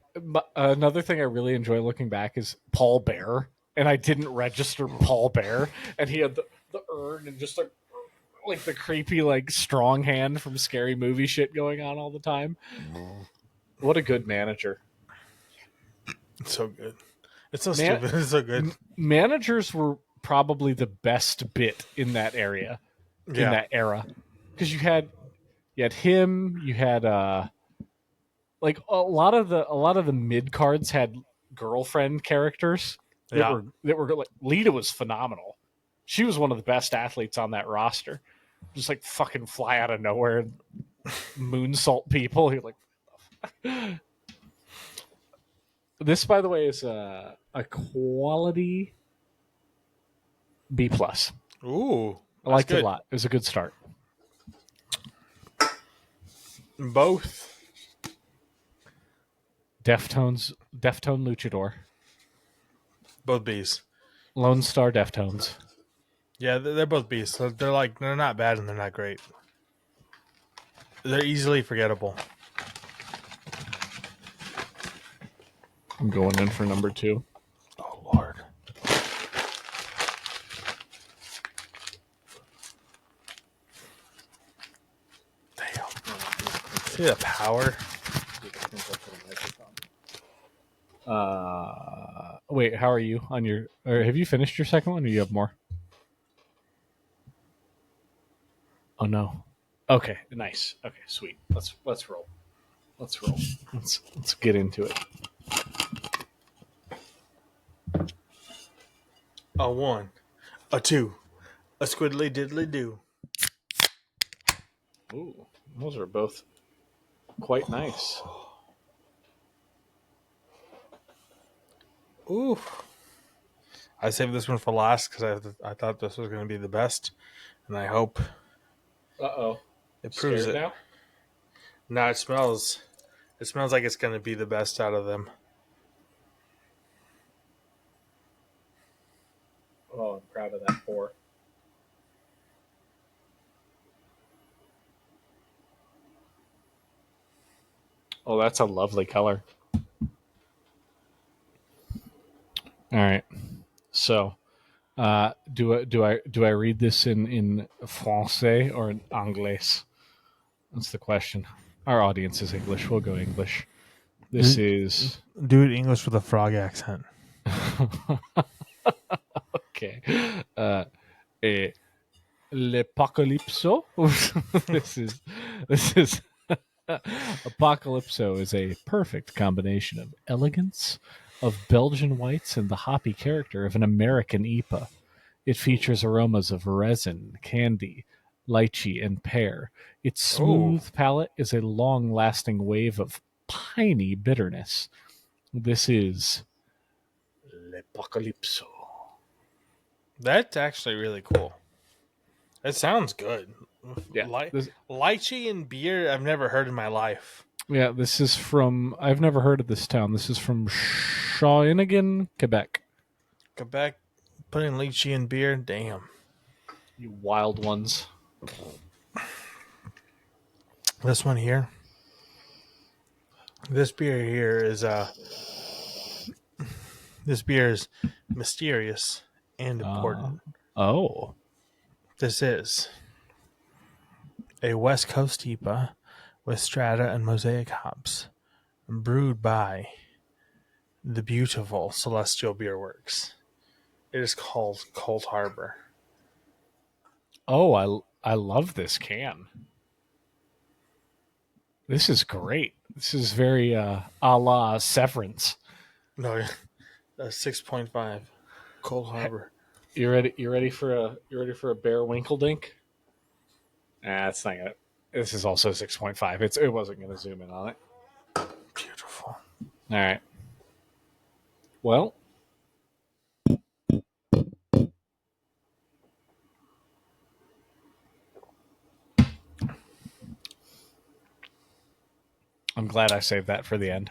another thing I really enjoy looking back is Paul Bear, and I didn't register Paul Bear, and he had the urn and just like the creepy like strong hand from Scary Movie shit going on all the time. What a good manager! It's so good. It's so stupid. It's so good. Managers were probably the best bit in that area, in that era, because you had him, you had like a lot of the mid cards had girlfriend characters that were like Lita was phenomenal. She was one of the best athletes on that roster. Just like fucking fly out of nowhere and moonsault people. You're like, this, by the way, is a quality B plus. Ooh, I liked it a lot. It was a good start. Both. Deftone Luchador. Both B's. Lonestar Deftones. Yeah, they're both B's. So they're not bad and they're not great. They're easily forgettable. I'm going in for number 2. Oh Lord. Damn. See the power? Wait, how are you on your? Or have you finished your second one, or do you have more? Oh no. Okay, nice. Okay, sweet. Let's roll. Let's roll. Let's get into it. A 1, a 2, a squiddly diddly do. Ooh, those are both quite nice. Ooh. I saved this one for last because I thought this was going to be the best, and I hope it proves it. Now? No, it smells like it's going to be the best out of them. Oh, I'm proud of that pour. Oh, that's a lovely color. All right. So, Do I read this in français or in anglais? That's the question. Our audience is English. We'll go English. This is Do it English with a frog accent. okay. Eh, L'Apocalypso. This is Apocalypso is a perfect combination of elegance of Belgian whites and the hoppy character of an American IPA. It features aromas of resin, candy, lychee, and pear. Its Oh, smooth palate is a long-lasting wave of piney bitterness. This is L'Apocalypso. that's actually really cool. It sounds good. Yeah, Lychee and beer, I've never heard in my life. this is from. I've never heard of this town. This is from Shawinigan, Quebec. Quebec, putting lychee in beer, damn. You wild ones. This one here. This beer here is this beer is mysterious and important. Oh, This is a West Coast IPA with strata and mosaic hops, brewed by the beautiful Celestial Beer Works. It is called Cold Harbor. oh, I love this can. This is great. This is very a la Severance. No, 6.5. Cold Harbor. You ready? You ready for a bear Winkeldink? It's not gonna. This is also 6.5. It wasn't gonna zoom in on it. Beautiful. All right. Well, I'm glad I saved that for the end.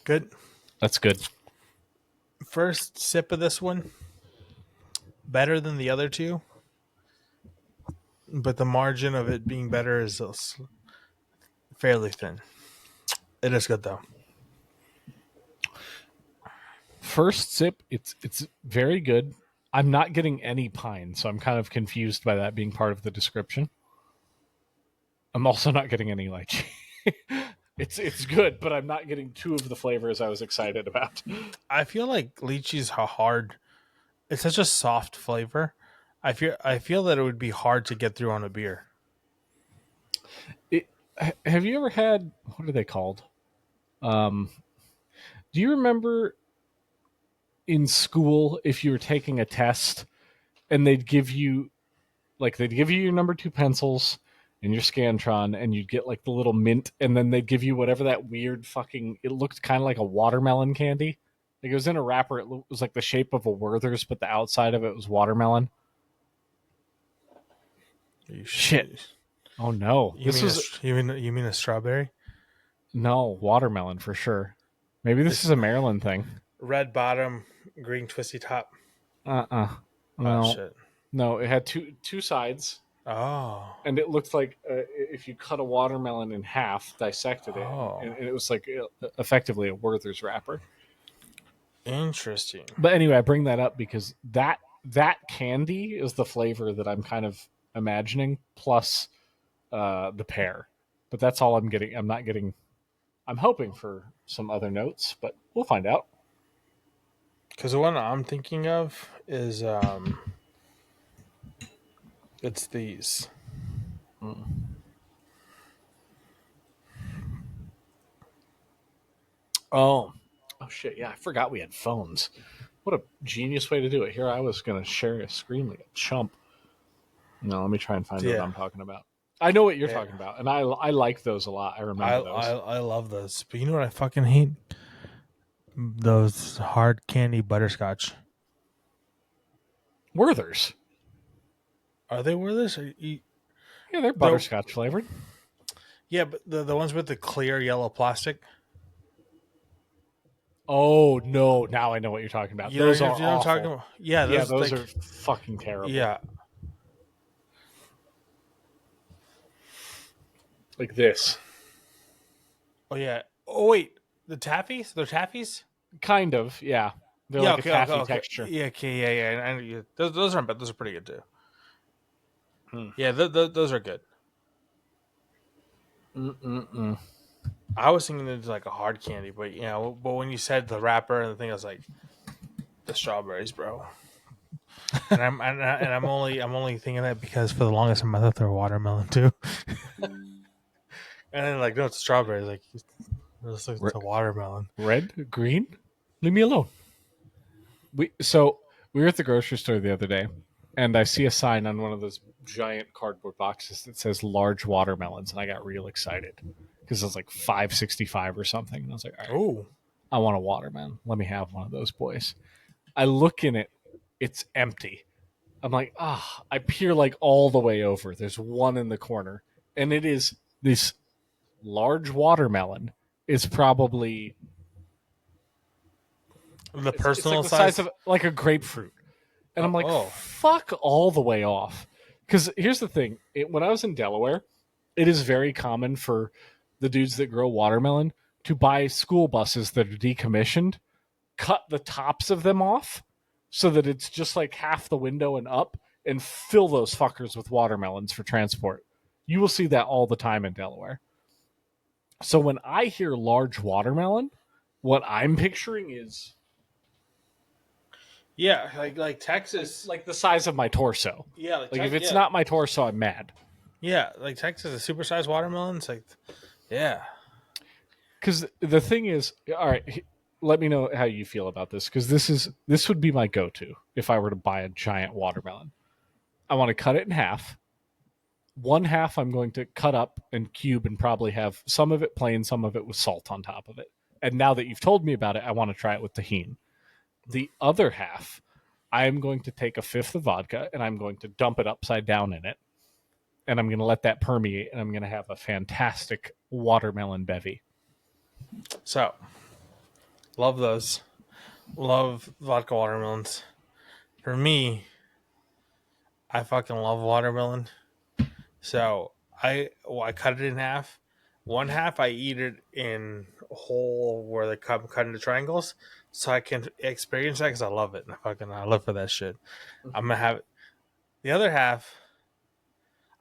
Good. That's good. First sip of this one, better than the other two, but the margin of it being better is fairly thin. It is good though. First sip, it's very good. I'm not getting any pine, so I'm kind of confused by that being part of the description. I'm also not getting any lychee. It's good, but I'm not getting two of the flavors I was excited about. I feel like lychee's hard. It's such a soft flavor. I feel that it would be hard to get through on a beer. Have you ever had, what are they called? Do you remember in school if you were taking a test and they'd give you your number 2 pencils and your Scantron, and you'd get like the little mint, and then they'd give you whatever that weird fucking, it looked kind of like a watermelon candy. Like it was in a wrapper. It was like the shape of a Werther's, but the outside of it was watermelon. Shit. Oh no. You mean a strawberry? No, watermelon for sure. Maybe this is a Maryland thing. Red bottom, green twisty top. No. Oh shit. No, it had two sides. Oh. And it looked like if you cut a watermelon in half, dissected it, and it was like effectively a Werther's wrapper. Interesting. But anyway, I bring that up because that candy is the flavor that I'm kind of imagining, plus the pear. But that's all I'm getting. I'm not getting. I'm hoping for some other notes, but we'll find out. Because the one I'm thinking of is it's these. Oh shit! Yeah, I forgot we had phones. What a genius way to do it. Here I was going to share a screen like a chump. No, let me try and find what I'm talking about. I know what you're talking about, and I like those a lot. I remember those. I love those. But you know what I fucking hate? Those hard candy butterscotch. Werther's. Are they Werther's? Yeah, they're butterscotch flavored. Yeah, but the ones with the clear yellow plastic. Oh no! Now I know what you're talking about. Those are awful. Talking about? Yeah, those are fucking terrible. Yeah, like this. Oh yeah. Oh wait, the taffies? They're taffies? Kind of. Yeah, They're Yeah, like okay, a taffy okay. texture. Yeah, okay, yeah. Those aren't bad. Those are pretty good too. Hmm. Yeah, those are good. Mm-mm-mm. I was thinking it's like a hard candy, but but when you said the wrapper and the thing, I was like, the strawberries, bro. I'm only thinking that because for the longest time I thought they were watermelon too, and then like no, it's strawberries. Like it's a watermelon. Red, green, leave me alone. We were at the grocery store the other day, and I see a sign on one of those giant cardboard boxes that says large watermelons, and I got real excited because it was like $5.65 or something. And I was like, all right, Oh, I want a watermelon. Let me have one of those boys. I look in it, it's empty. I'm like, I peer like all the way over. There's one in the corner, and it is this large watermelon. Is probably the it's like personal the size size. of like a grapefruit. And I'm like, Oh, fuck all the way off. Because here's the thing: when I was in Delaware, it is very common for the dudes that grow watermelon to buy school buses that are decommissioned, cut the tops of them off so that it's just like half the window and up, and fill those fuckers with watermelons for transport. You will see that all the time in Delaware. So when I hear large watermelon, what I'm picturing is yeah, like Texas. like the size of my torso. Yeah, Like if it's yeah, not my torso, I'm mad. yeah, like Texas is a supersized watermelon. It's like, yeah, Because the thing is, all right, let me know how you feel about this. Because this would be my go-to if I were to buy a giant watermelon. I want to cut it in half. One half I'm going to cut up and cube and probably have some of it plain, some of it with salt on top of it. And now that you've told me about it, I want to try it with tahini. The other half, I am going to take a fifth of vodka and I'm going to dump it upside down in it. And I'm going to let that permeate and I'm going to have a fantastic watermelon bevy. So, love those. Love vodka watermelons. For me, I fucking love watermelon. So I cut it in half. One half I eat it in whole where they cut into triangles, so I can experience that because I love it. I live for that shit. I'm gonna have it. The other half.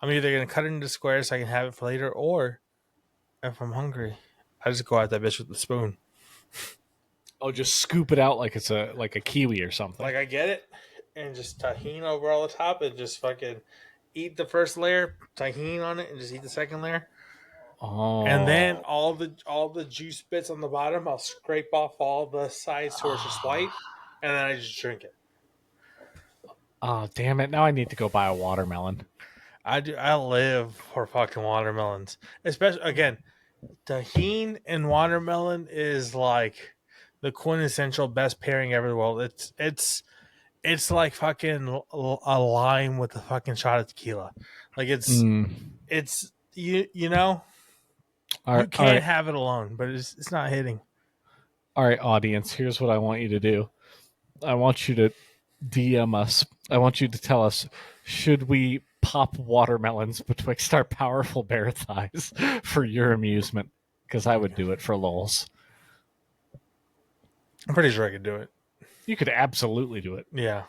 I'm either gonna cut it into squares so I can have it for later, or if I'm hungry, I just go at that bitch with the spoon. Oh, just scoop it out like it's a kiwi or something. Like I get it, and just tahini over all the top, and just fucking eat the first layer, tahini on it, and just eat the second layer. Oh. And then all the juice bits on the bottom, I'll scrape off all the sides so it's just white, and then I just drink it. Oh, damn it. Now I need to go buy a watermelon. I do. I live for fucking watermelons, especially again, tahini and watermelon is like the quintessential best pairing ever in the world. It's like fucking a lime with a fucking shot of tequila. Like it's you know All you right, can't have it alone, but it's not hitting. all right, audience. Here's what I want you to do. I want you to DM us. I want you to tell us, should we pop watermelons betwixt our powerful bear thighs for your amusement? Because I would do it for lols. I'm pretty sure I could do it. You could absolutely do it. Yeah.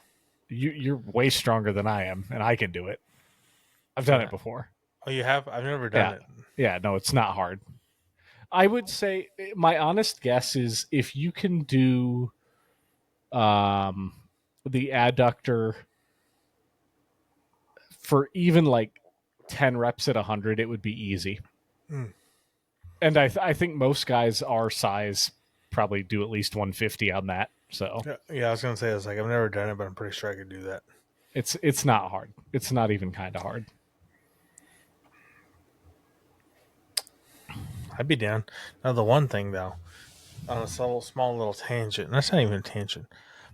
You're way stronger than I am, and I can do it. I've done it before. Oh, you have? I've never done it. Yeah, no, it's not hard. I would say my honest guess is if you can do the adductor for even like 10 reps at 100, it would be easy. And I think most guys our size probably do at least 150 on that. So yeah, I was gonna say it's like I've never done it, but I'm pretty sure I could do that. it's not hard. It's not even kind of hard. I'd be down. Now the one thing though, on a small little tangent, and that's not even a tangent,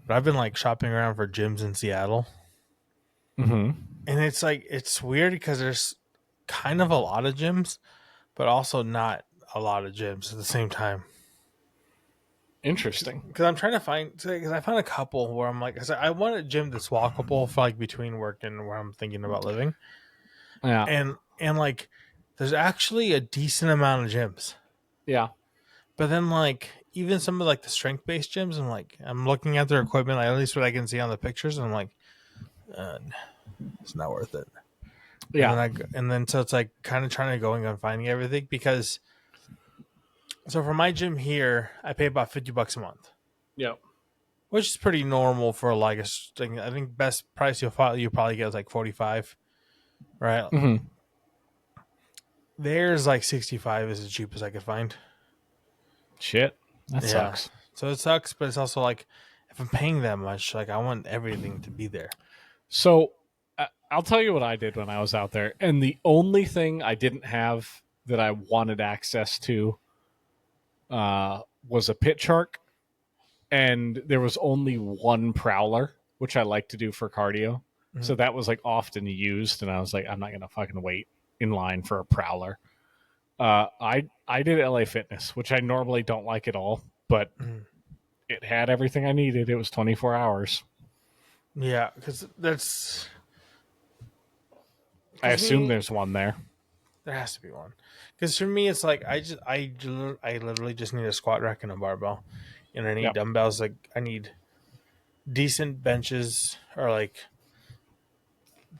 but I've been like shopping around for gyms in Seattle, and it's like it's weird because there's kind of a lot of gyms, but also not a lot of gyms at the same time. Interesting. Because I'm trying to find, because I found a couple where I'm like, I want a gym that's walkable for like between work and where I'm thinking about living. Yeah. And like, there's actually a decent amount of gyms. Yeah. But then like, even some of like the strength based gyms, I'm looking at their equipment, like, at least what I can see on the pictures, and I'm like, uh, it's not worth it. Yeah. And then so it's like kind of trying to going on finding everything, because so for my gym here, I pay about $50 a month, Yeah. which is pretty normal for like a thing. I think best price you probably get is like 45, right? Mm-hmm. There's like 65 is as cheap as I could find. Shit. That Yeah. sucks. So it sucks, but it's also like if I'm paying that much, like I want everything to be there. So I'll tell you what I did when I was out there. And the only thing I didn't have that I wanted access to was a pit shark. And there was only one prowler, which I like to do for cardio. Mhm. So that was like often used. And I was like, I'm not going to fucking wait in line for a prowler. I did LA Fitness, which I normally don't like at all, but Mhm. it had everything I needed. It was 24 hours. Yeah, because that's. I assume me, there's one there. there has to be one. Because for me, it's like I literally just need a squat rack and a barbell, and I need Yep. dumbbells. Like I need decent benches, or like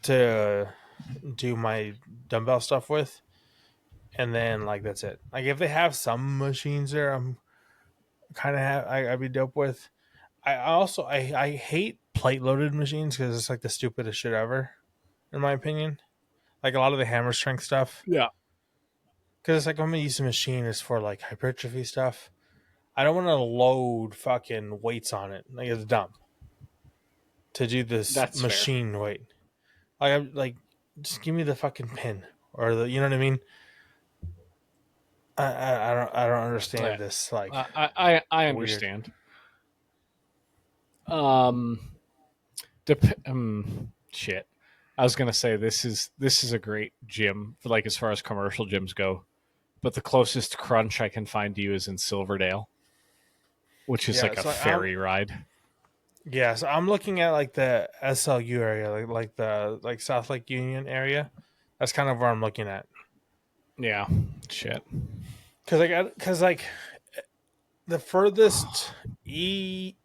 to do my dumbbell stuff with, and then like that's it. Like if they have some machines there, I'm kind of I'd be dope with. I hate plate loaded machines because it's like the stupidest shit ever, in my opinion. Like a lot of the hammer strength stuff, Yeah. because it's like I'm gonna use a machine is for like hypertrophy stuff. I don't want to load fucking weights on it. Like it's dumb to do this That's fair. machine weight. Like I'm like, just give me the fucking pin, or the, you know what I mean. I don't understand Yeah. this like I weird. understand. Um, shit. I was gonna say this is a great gym for like as far as commercial gyms go, but the closest crunch I can find to you is in Silverdale, which is Yeah, like a so I'm ferry ride. yeah, so I'm looking at like the SLU area, like the like South Lake Union area. That's kind of where I'm looking at. Yeah, shit. Because like the furthest e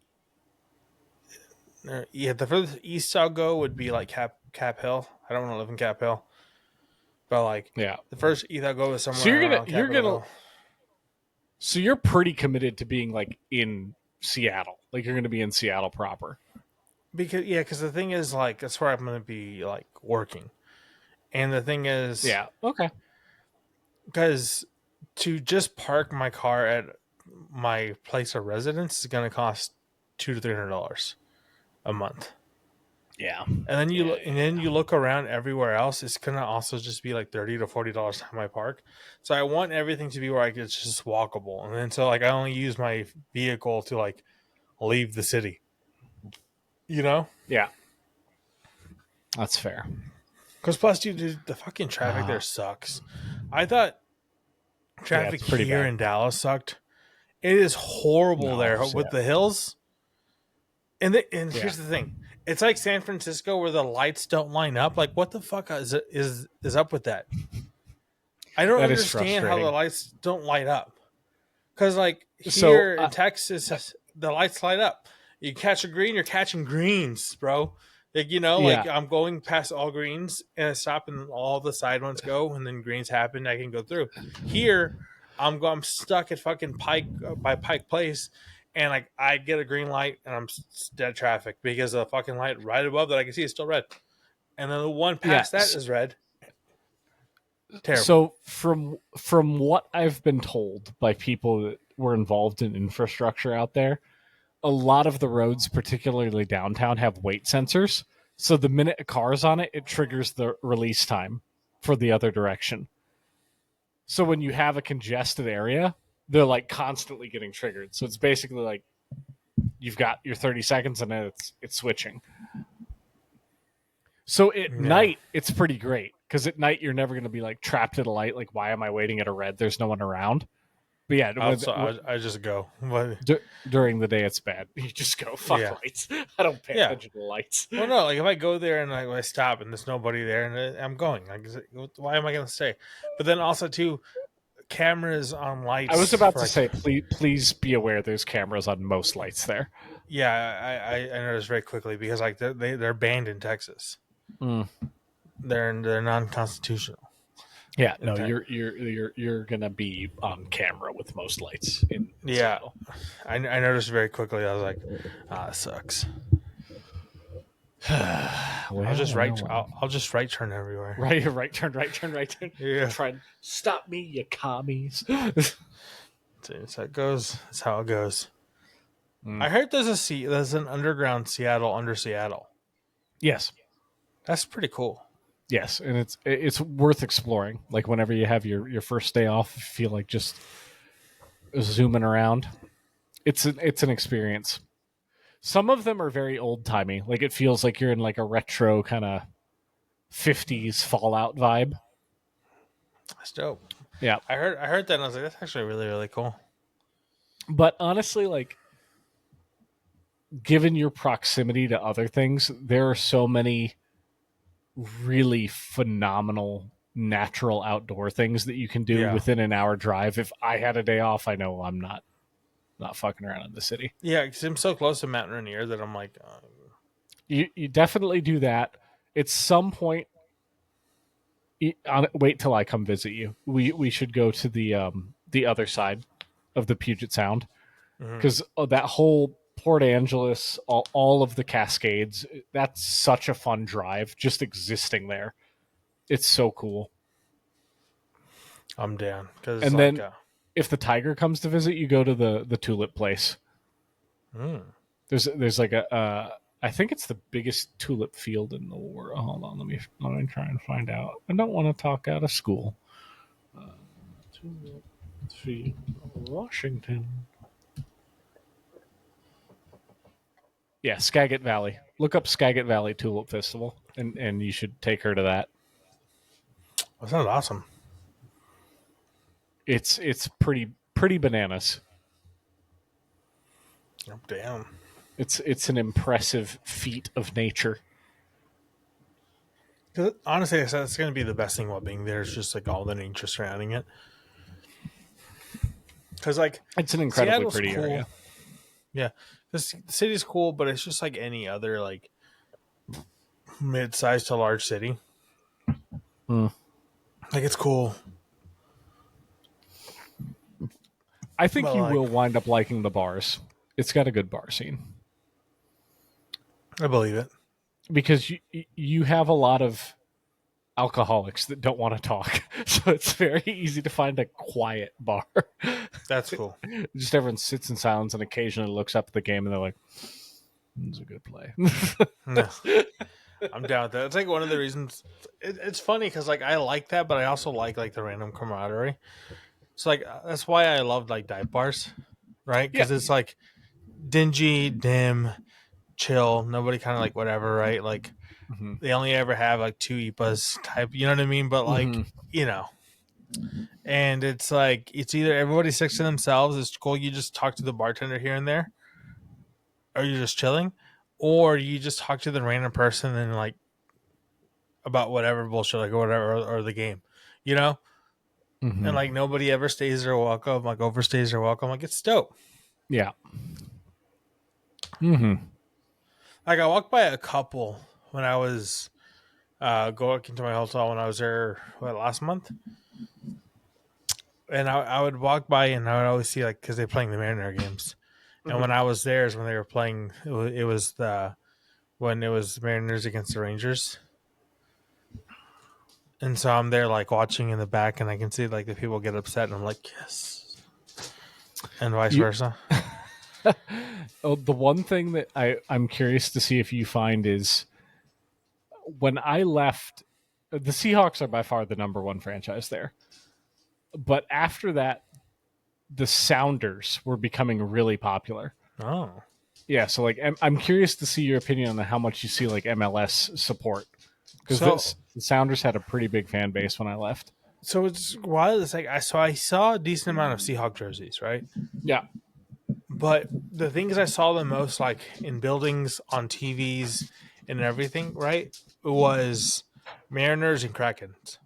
yeah, the furthest east I'll go would be like Cap Hill. I don't want to live in Cap Hill, but like Yeah. the first east I'll go is So somewhere around Capitol Hill. so you're pretty committed to being like in Seattle. Like you're gonna be in Seattle proper. Because the thing is like that's where I'm gonna be like working, and the thing is Yeah. Okay. because to just park my car at my place of residence is gonna cost $200 to $300 a month. Yeah. And then Yeah. you look around everywhere else, it's gonna also just be like $30 to $40 time I park. So I want everything to be where it's just walkable. And then so like I only use my vehicle to like leave the city. You know? Yeah. That's fair. Because plus dude, the fucking traffic there sucks. I thought Yeah, traffic it's pretty here bad. in Dallas sucked. It is horrible No, there with yeah. the hills. And Yeah. here's the thing. It's like San Francisco where the lights don't line up. Like what the fuck is up with that? I don't That is understand how the frustrating. lights don't light up. Because like So here in Texas, the lights light up. You catch a green, you're catching greens, bro. Like like yeah, I'm going past all greens and I stop and all the side ones go, and then greens happen. I can go through. Here, I'm stuck at fucking Pike by Pike Place, and like I get a green light and I'm dead traffic because the fucking light right above that I can see is still red, and then the one yeah. past that is red. Terrible. So from what I've been told by people that were involved in infrastructure out there, a lot of the roads, particularly downtown, have weight sensors. So the minute a car's on it, it triggers the release time for the other direction. So when you have a congested area, they're like constantly getting triggered. So it's basically like you've got your 30 seconds and then it's switching. So at Yeah. night, it's pretty great because at night you're never going to be like trapped at a light. Like, why am I waiting at a red? There's no one around. But yeah, I just go. But during the day it's bad. You just go fuck Yeah. lights. I don't pay Yeah. attention to lights. well, no, like if I go there and I stop and there's nobody there and I'm going, like, why am I going to stay? But then also too, cameras on lights. I was about for, to like, say, please be aware there's cameras on most lights there. Yeah, I noticed very quickly because like they're banned in Texas. They're non-constitutional. Yeah, in no, Tex- you're gonna be on camera with most lights in Yeah, Seattle. I noticed very quickly. I was like, it sucks. Well, I'll just well, right. well. I'll just right turn everywhere. Right turn. Yeah, Try and stop me, you commies. that's how it goes. That's how it goes. Mm. I heard there's an underground Seattle under Seattle. Yes, That's pretty cool. yes, and it's worth exploring. Like whenever you have your first day off, you feel like just zooming around. It's an experience. Some of them are very old timey. Like it feels like you're in like a retro kind of 50s Fallout vibe. That's dope. Yeah. I heard that and I was like, that's actually really, really cool. But honestly, like given your proximity to other things, there are so many really phenomenal natural outdoor things that you can do within an hour drive. If I had a day off, I know I'm not fucking around in the city. Yeah, because I'm so close to Mount Rainier that I'm like, You definitely do that. At some point, wait till I come visit you. We should go to the other side of the Puget Sound because that whole Port Angeles, all of the Cascades, that's such a fun drive. Just existing there, it's so cool. I'm down. And like, then if the tiger comes to visit, you go to the tulip place. There's like I think it's the biggest tulip field in the world. Hold on, let me try and find out. I don't want to talk out of school. Tulip field, Washington. Yeah, Skagit Valley. Look up Skagit Valley Tulip Festival, and you should take her to that. that sounds awesome. It's pretty bananas. I'm down. It's an impressive feat of nature. Honestly, that's going to be the best thing about being there. Is just like all the nature surrounding it. Because like it's an incredibly Seattle's pretty cool. area. Yeah, the city's cool, but it's just like any other like mid-sized to large city. Like it's cool. I think you will wind up liking the bars. It's got a good bar scene. I believe it. Because you have a lot of alcoholics that don't want to talk. So it's very easy to find a quiet bar. That's cool. Just everyone sits in silence and occasionally looks up at the game and they're like, "It's a good play." No. I'm down with that. It's like one of the reasons. It's funny because like I like that, but I also like the random camaraderie. So like that's why I love like dive bars, right? Because it's like dingy, dim, chill. Nobody kind of like whatever, right? Like they only ever have like 2 IPAs type. You know what I mean? But like you know, and it's like it's either everybody sticks to themselves. It's cool. You just talk to the bartender here and there, or you're just chilling, or you just talk to the random person and like about whatever bullshit, like or whatever, or the game, you know. And like nobody ever stays their welcome, like overstays their welcome. Like it's dope. Yeah. Like I walked by a couple when I was going into my hotel when I was there last month, and I would walk by and I would always see like because they're playing the Mariner games, and when I was there is when they were playing. It was when it was Mariners against the Rangers. And so I'm there like watching in the back and I can see like the people get upset and I'm like, yes. And vice versa. Oh, the one thing that I'm curious to see if you find is when I left, the Seahawks are by far the number one franchise there. But after that, the Sounders were becoming really popular. Oh. Yeah, so like I'm curious to see your opinion on how much you see like MLS support. Because the Sounders had a pretty big fan base when I left. So it's wild. It's like I saw a decent amount of Seahawk jerseys, right? Yeah. But the things I saw the most, like in buildings, on TVs, and everything, right, was Mariners and Krakens.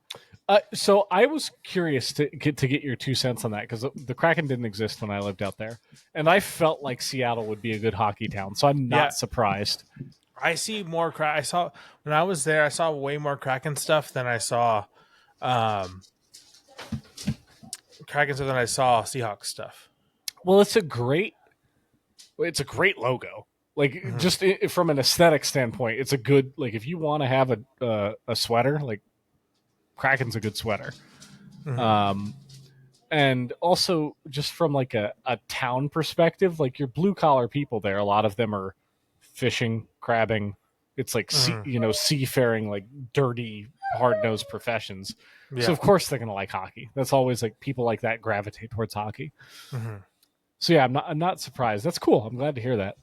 So I was curious to get your 2 cents on that because the Kraken didn't exist when I lived out there, and I felt like Seattle would be a good hockey town. So I'm Yeah, not surprised. I see more I saw when I was there. I saw way more Kraken stuff than I saw um, Kraken stuff than I saw Seahawks stuff. Well, it's a great logo. Like Mm-hmm. just from an aesthetic standpoint, it's a good like if you want to have a sweater, like Kraken's a good sweater. Mm-hmm. Um, and also just from like a town perspective, like your blue collar people there, a lot of them are fishing, crabbing. It's like Mm-hmm. seafaring, like dirty, hard nosed professions. So Yeah. of course they're gonna like hockey. That's always like people like that gravitate towards hockey. Mm-hmm. So yeah, I'm not surprised. That's cool. I'm glad to hear that.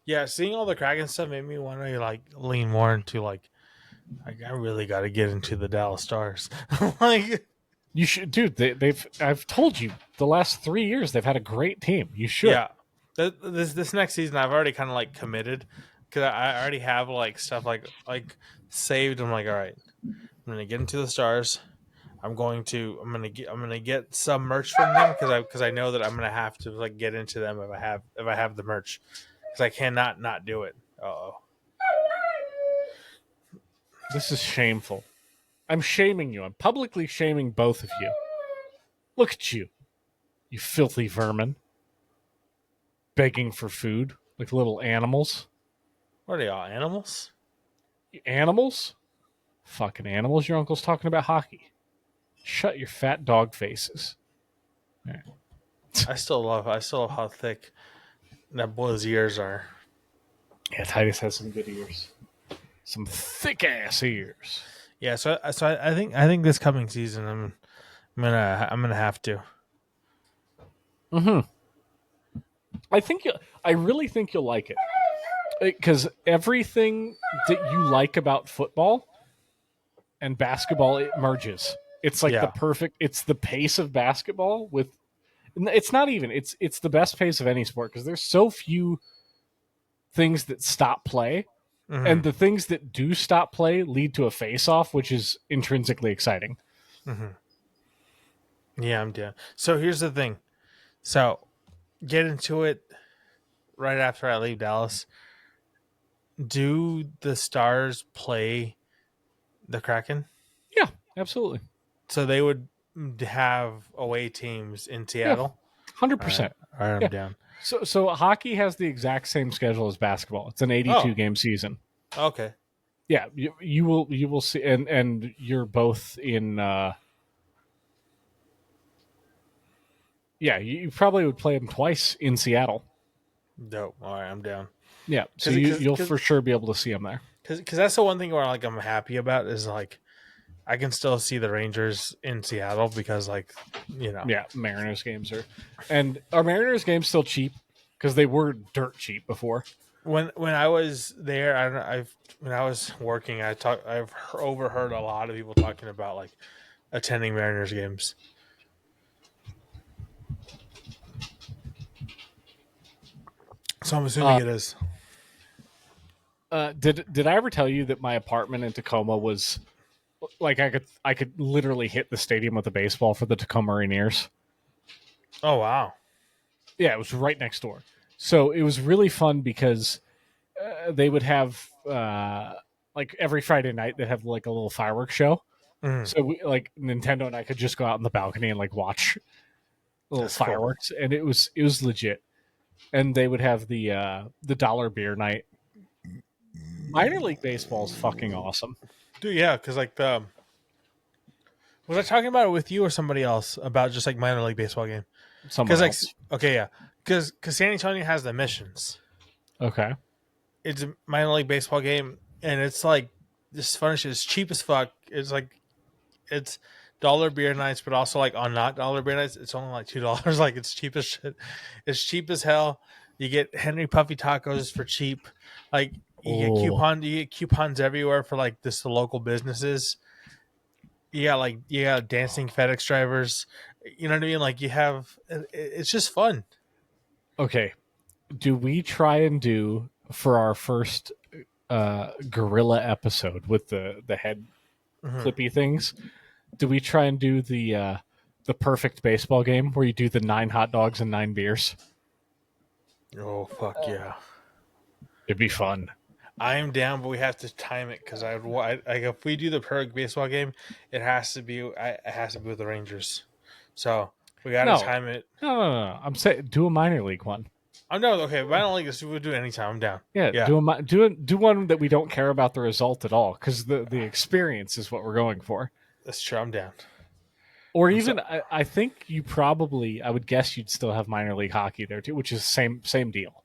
Yeah, seeing all the Kraken stuff made me want to like lean more into like I really got to get into the Dallas Stars. Like, You should, dude. They've. I've told you the last 3 years they've had a great team. You should. yeah, this next season I've already kind of like committed because I already have like stuff like saved. I'm like, all right, I'm gonna get into the Stars. I'm gonna get some merch from them because I know that I'm gonna have to like get into them if I have the merch because I cannot not do it. Oh, This is shameful. I'm shaming you. I'm publicly shaming both of you. Look at you, you filthy vermin, begging for food like little animals. what are they all animals? Animals? Fucking animals. Your uncle's talking about hockey. Shut your fat dog faces. I still love how thick that boy's ears are. Yeah, Titus has some good ears. Some thick ass ears. Yeah, so I think this coming season I'm gonna have to. Mm-hmm. I really think you'll like it because everything that you like about football and basketball it merges. It's like the Yeah. perfect. It's the pace of basketball with. It's not even. It's the best pace of any sport because there's so few things that stop play, and Mm-hmm. the things that do stop play lead to a face off, which is intrinsically exciting. Mm-hmm. Yeah, I'm down. So here's the thing. So get into it right after I leave Dallas. Do the Stars play the Kraken? Yeah, absolutely. So they would have away teams in Yeah, Seattle. 100%. All right, I'm Yeah. down. So hockey has the exact same schedule as basketball. It's an 82 Oh, game season. okay. Yeah, you will see, and you're both in. Yeah, you probably would play them twice in Seattle. Dope. All right, I'm down. Yeah, so Because you'll for sure be able to see them there. that's the one thing where like I'm happy about is like I can still see the Rangers in Seattle because like Yeah, Mariners games and are Mariners games still cheap? Because they were dirt cheap before. when I was there when I was working I've overheard a lot of people talking about like attending Mariners games. So I'm assuming it is. Did I ever tell you that my apartment in Tacoma was like I could literally hit the stadium with a baseball for the Tacoma Rainiers? Oh wow. Yeah, it was right next door. So it was really fun because they would have like every Friday night they'd have like a little fireworks show. Mm, So like Nintendo and I could just go out on the balcony and like watch little that's cool. fireworks, and it was legit. And they would have the dollar beer night. Minor league baseball is fucking awesome. Dude, yeah, because like the was I talking about it with you or somebody else about just like minor league baseball game? Someone Because like else. okay, yeah, because San Antonio has the missions. Okay. It's a minor league baseball game, and it's like this fun shit. It's cheap as fuck. It's dollar beer nights, but also like on not dollar beer nights, it's only like $2. Like it's cheap as shit. It's cheap as hell. You get Henry Puffy tacos for cheap. Like you get coupons everywhere for like the local businesses. You got dancing FedEx drivers. You know what I mean? Like it's just fun. Okay. Do we try and do for our first gorilla episode with the head Mhm. clippy things? Do we try and do the perfect baseball game where you do the 9 hot dogs and 9 beers? Oh fuck yeah! It'd be fun. I am down, but we have to time it because like if we do the perfect baseball game, it has to be with the Rangers. So we got to No. time it. No. I'm saying do a minor league one. I'm no okay, but I don't like this. We'll do it anytime. I'm down. Yeah, Yeah. do one that we don't care about the result at all because the experience is what we're going for. That's true. I'm down. Or even I think you probably I would guess you'd still have minor league hockey there too, which is same deal.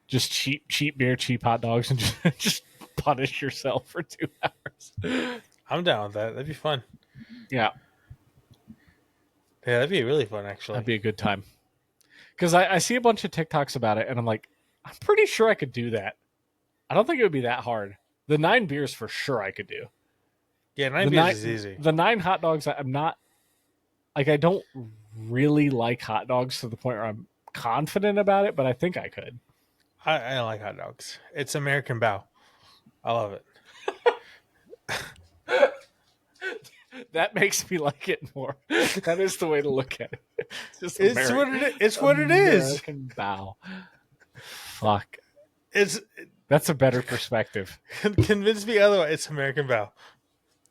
Just cheap beer, cheap hot dogs, and just punish yourself for 2 hours. I'm down with that. That'd be fun. Yeah, Yeah, that'd be really fun actually. that'd be a good time. Because I see a bunch of TikToks about it, and I'm like, I'm pretty sure I could do that. I don't think it would be that hard. The 9 beers for sure I could do. Yeah, 9 beers is easy. The 9 hot dogs, I'm not like I don't really like hot dogs to the point where I'm confident about it, but I think I could. I like hot dogs. It's American Bow. I love it. That makes me like it more. That is the way to look at it. It's what it is. American Bow. Fuck. That's a better perspective. Convince me otherwise. It's American Bow.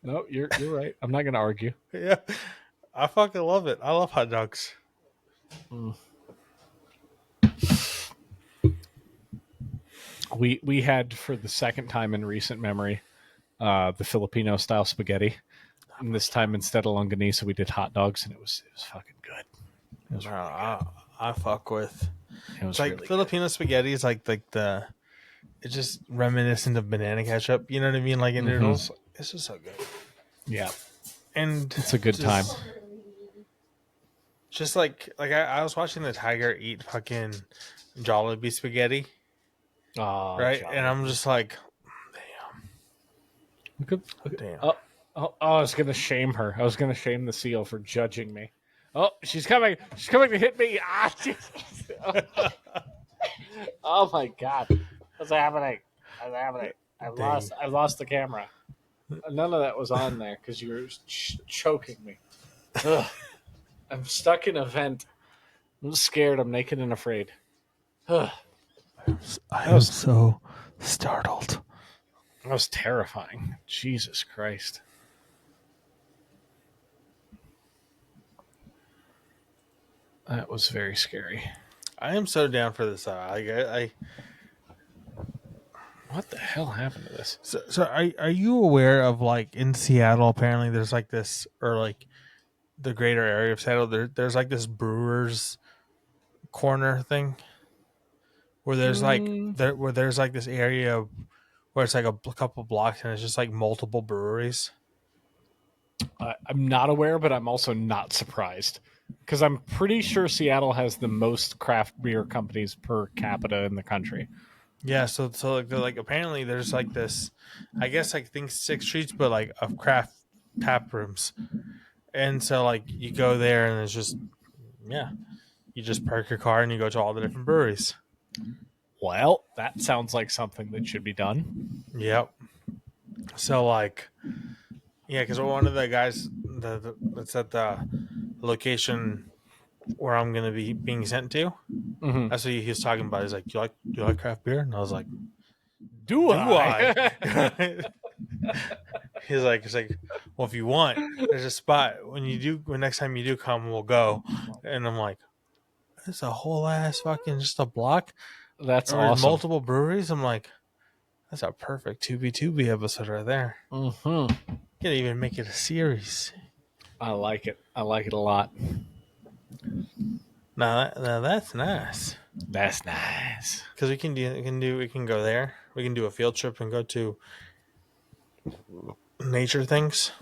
No, you're right. I'm not going to argue. Yeah, I fucking love it. I love hot dogs. We had for the second time in recent memory the Filipino style spaghetti. And this time instead of longanisa, we did hot dogs, and it was fucking good. It was really good. I fuck with. It was It's like really Filipino spaghetti is like the. It's just reminiscent of banana ketchup. You know what I mean? Like in noodles. It's just so good. good. Yeah, And it's a good time. Just like I was watching the tiger eat fucking Jollibee spaghetti, Oh, right? Johnny. And I'm just like, Damn. damn. Oh, I was going to shame her. I was going to shame the seal for judging me. Oh, she's coming. She's coming to hit me. Ah, oh my God. What's happening? What's happening? I've lost the camera. None of that was on there because you were choking me. Ugh. I'm stuck in a vent. I'm scared. I'm naked and afraid. Ugh. I was so startled. That was terrifying. Jesus Christ. That was very scary. I am so down for this. What the hell happened to this? So are you aware of like in Seattle? Apparently, there's like this, or like the greater area of Seattle. There's like this Brewers corner thing where there's like there's like this area where it's like a couple blocks and it's just like multiple breweries. I'm not aware, but I'm also not surprised because I'm pretty sure Seattle has the most craft beer companies per capita in the country. Yeah, so like they're like apparently there's like this, I guess like think 6 streets, but like of craft tap rooms, and so like you go there and it's just you just park your car and you go to all the different breweries. Well, that sounds like something that should be done. Yep. So like, yeah, because one of the guys that's at the location where I'm gonna be being sent to, that's what he was talking about. He's like, do you like craft beer? And I was like, do I? He's like, well, if you want, there's a spot when next time you do come, we'll go. And I'm like, it's a whole ass fucking just a block. That's awesome. awesome. Multiple breweries. I'm like, that's a perfect 2B2B episode right there. Mm-hmm. You can even make it a series. I like it. I like it a lot. Now that's nice. That's nice. Because we can go there. We can do a field trip and go to nature things.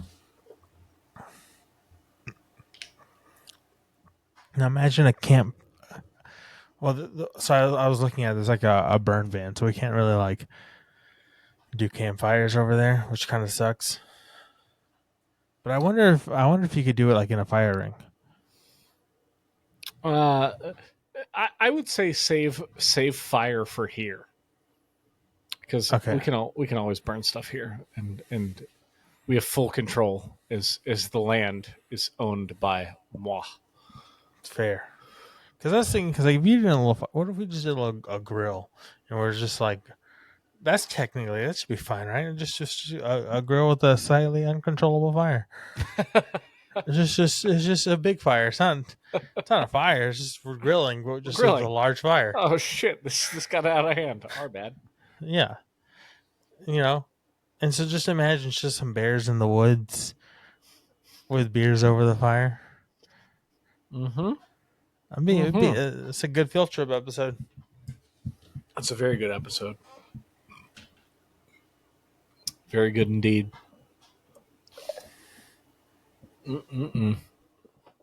Now imagine a camp. Well, so I was looking at there's like a burn van, so we can't really like do campfires over there, which kind of sucks. But I wonder if you could do it like in a fire ring. I would say save fire for here because we can always burn stuff here and we have full control as the land is owned by moi. It's fair. Because I was thinking, because like, if you did a little, what if we just did a grill, and we're just like, that should be fine, right? Just a grill with a slightly uncontrollable fire. It's just a big fire. It's not a fire. It's just we're grilling, but just with a large fire. Oh shit! This got out of hand. Our bad. Yeah, and so just imagine just some bears in the woods with beers over the fire. Mm-hmm. I mean, it's a good field trip episode. That's a very good episode. Very good indeed. Mm-mm-mm.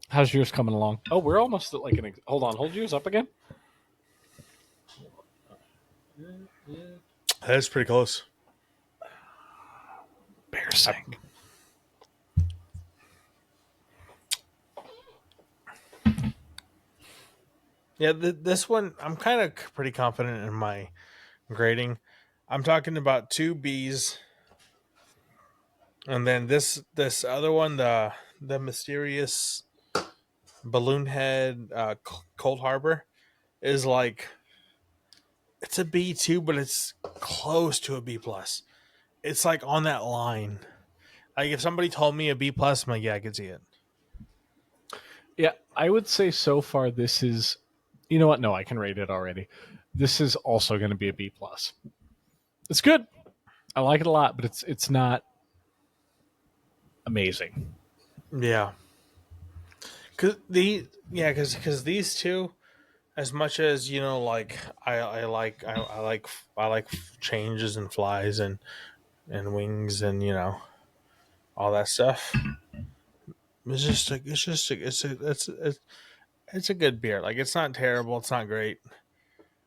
How's yours coming along? Oh, we're almost at like hold on, hold yours up again. That's pretty close. Bear sink. Yeah, this one, I'm kind of pretty confident in my grading. I'm talking about 2 Bs, and then this other one, the mysterious balloon head, Cold Harbor, is like, it's a B too, but it's close to a B plus. It's like on that line. Like if somebody told me a B plus, I'm like, yeah, I can see it. Yeah, I would say so far this is. You know what? No, I can rate it already. This is also going to be a B plus. It's good. I like it a lot, but it's not amazing. Yeah. Because these two, as much as like I like changes and flies and wings and all that stuff. It's a good beer. Like, it's not terrible. It's not great.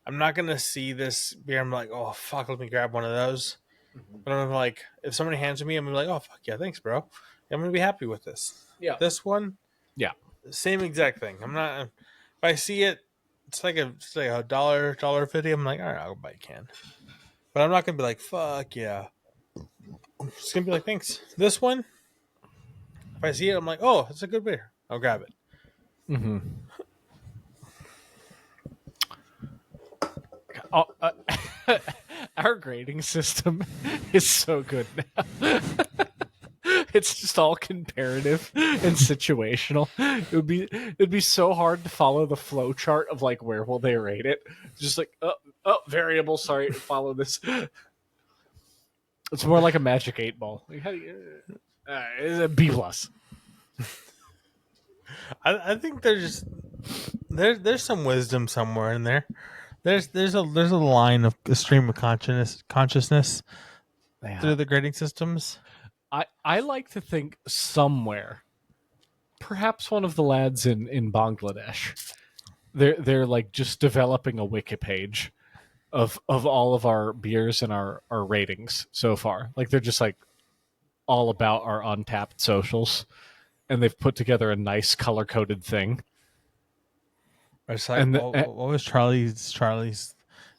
I'm not gonna see this beer. I'm like, oh fuck, let me grab one of those. But I'm like, if somebody hands it to me, I'm gonna be like, oh fuck yeah, thanks, bro. I'm gonna be happy with this. Yeah. This one, Yeah. same exact thing. I'm not. If I see it, it's like a $1.50. I'm like, all right, I'll buy a can. But I'm not gonna be like, fuck yeah. I'm just gonna be like, thanks. This one, if I see it, I'm like, oh, it's a good beer. I'll grab it. Mm-hmm. Our grading system is so good now. It's just all comparative and situational. It'd be so hard to follow the flow chart of like where will they rate it. Just like variable. Sorry, follow this. It's more like a magic 8-ball. Like, how do you? It's a B plus. I think there's some wisdom somewhere in there. There's a line of a stream of consciousness through the grading systems. I like to think somewhere, perhaps one of the lads in Bangladesh, they're like just developing a wiki page of all of our beers and our ratings so far. Like they're just like all about our Untapped socials, and they've put together a nice color coded thing. It's like, what was Charlie's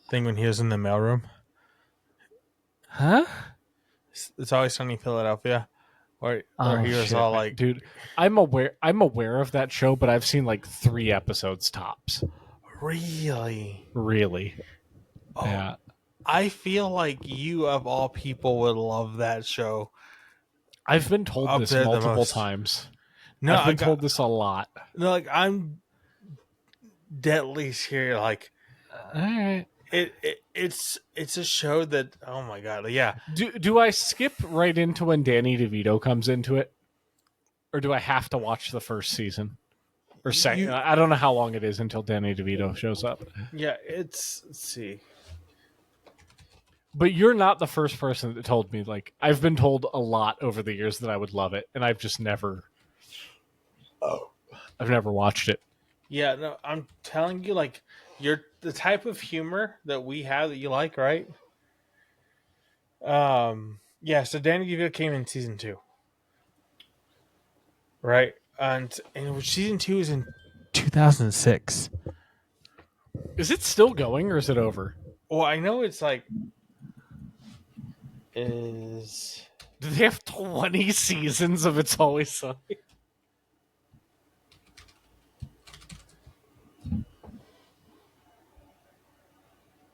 thing when he was in the mailroom? Huh? It's Always Sunny in Philadelphia, where he was all like, dude, I'm aware of that show, but I've seen like 3 episodes tops. Really? Oh, yeah. I feel like you of all people would love that show. I've been told this multiple times. No, I've been told this a lot. No, like I'm deadly serious. Like, all right. It's a show that, oh my god, yeah. Do I skip right into when Danny DeVito comes into it, or do I have to watch the first season or second? I don't know how long it is until Danny DeVito shows up. Yeah, let's see. But you're not the first person that told me. Like, I've been told a lot over the years that I would love it, and I've just never. I've never watched it. Yeah, no, I'm telling you, like, you're the type of humor that we have that you like, right? Yeah. So Danny DeVito came in season 2, right? And season 2 is in 2006. Is it still going, or is it over? Well, I know it's like is Do they have 20 seasons of It's Always Sunny?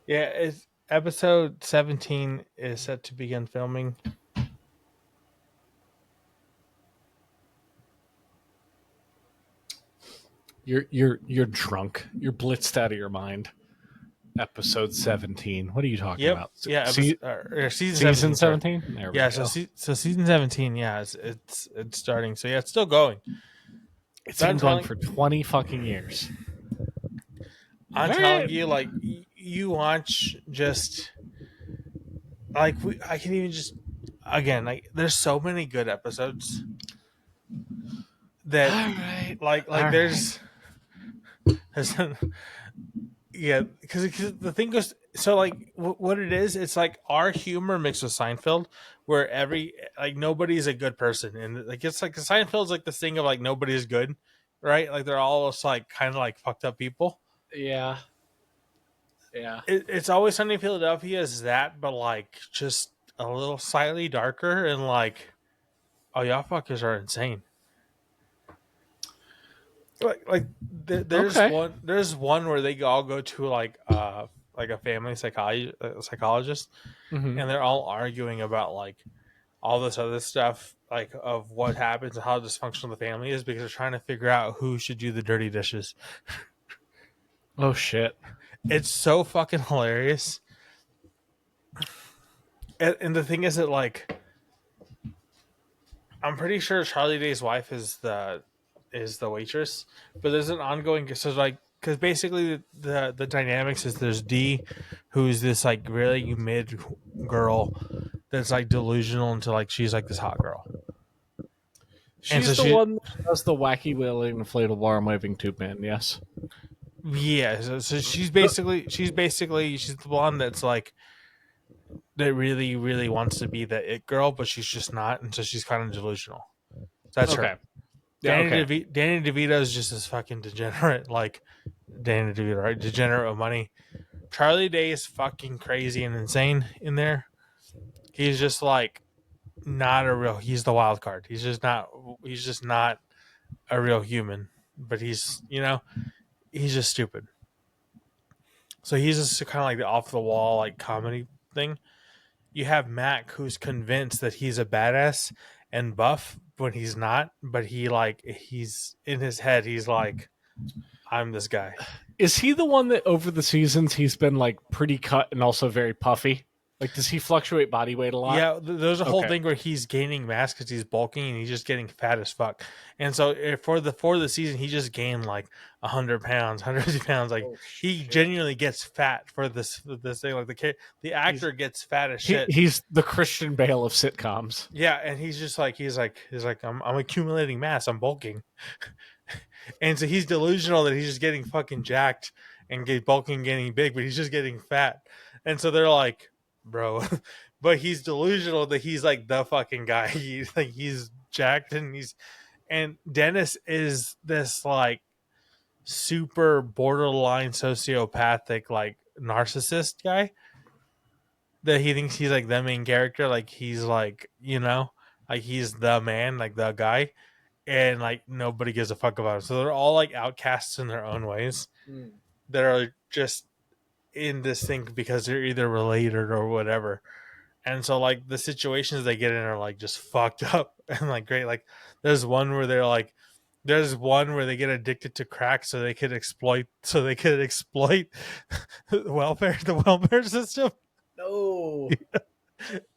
Yeah, it's episode 17 is set to begin filming. You're drunk. You're blitzed out of your mind. Episode 17. What are you talking about? Yeah, season season 17. Sorry. 17? There we Yeah, go. so season 17, yeah, it's starting. So yeah, it's still going. It's But been going for 20 fucking years. I'm telling you, like you watch just like I can even just again like there's so many good episodes that All right. like there's yeah, because the thing goes so like what it is, it's like our humor mixed with Seinfeld, where every like nobody's a good person, and like it's like Seinfeld's like this thing of like nobody's good, right? Like they're all just like kind of like fucked up people. Yeah. Yeah. It's Always Sunny in Philadelphia is that, but like just a little slightly darker and like, oh y'all fuckers are insane. There's Okay. one where they all go to like a family psychologist, Mm-hmm. and they're all arguing about like all this other stuff like of what happens and how dysfunctional the family is because they're trying to figure out who should do the dirty dishes. Oh shit. It's so fucking hilarious. And the thing is that like I'm pretty sure Charlie Day's wife is the waitress, but there's an ongoing so like because basically the dynamics is there's D, who's this like really mid girl that's like delusional into like she's like this hot girl. She's so the one that does the wacky wheeling inflatable arm waving tube man, yes. Yeah, so she's basically she's the one that's like that really wants to be the it girl, but she's just not, and so she's kind of delusional. That's Okay. her. Yeah, okay. Danny DeVito is just this fucking degenerate, like Danny DeVito, right? Degenerate of money. Charlie Day is fucking crazy and insane in there. He's just like not a real. He's the wild card. He's just not. He's just not a real human. But he's he's just stupid. So he's just kind of like the off the wall like comedy thing. You have Mac, who's convinced that he's a badass and buff when he's not, but he's in his head. He's like, I'm this guy. Is he the one that over the seasons he's been like pretty cut and also very puffy? Like, does he fluctuate body weight a lot? Yeah, there's a whole thing where he's gaining mass because he's bulking and he's just getting fat as fuck. And so for the season, he just gained like 100 pounds, 150 pounds. Like he genuinely gets fat for this thing. Like the actor gets fat as shit. He's the Christian Bale of sitcoms. Yeah, and he's just like he's like I'm accumulating mass. I'm bulking. And so he's delusional that he's just getting fucking jacked and bulking, getting big, but he's just getting fat. And so they're like, bro, but he's delusional that he's like the fucking guy. He's jacked and Dennis is this like super borderline sociopathic like narcissist guy that he thinks he's like the main character. Like he's like, like he's the man, like the guy. And like nobody gives a fuck about him. So they're all like outcasts in their own ways that are just in this thing because they're either related or whatever. And so like the situations they get in are like just fucked up and like great. Like there's one where they get addicted to crack so they could exploit the welfare system. No.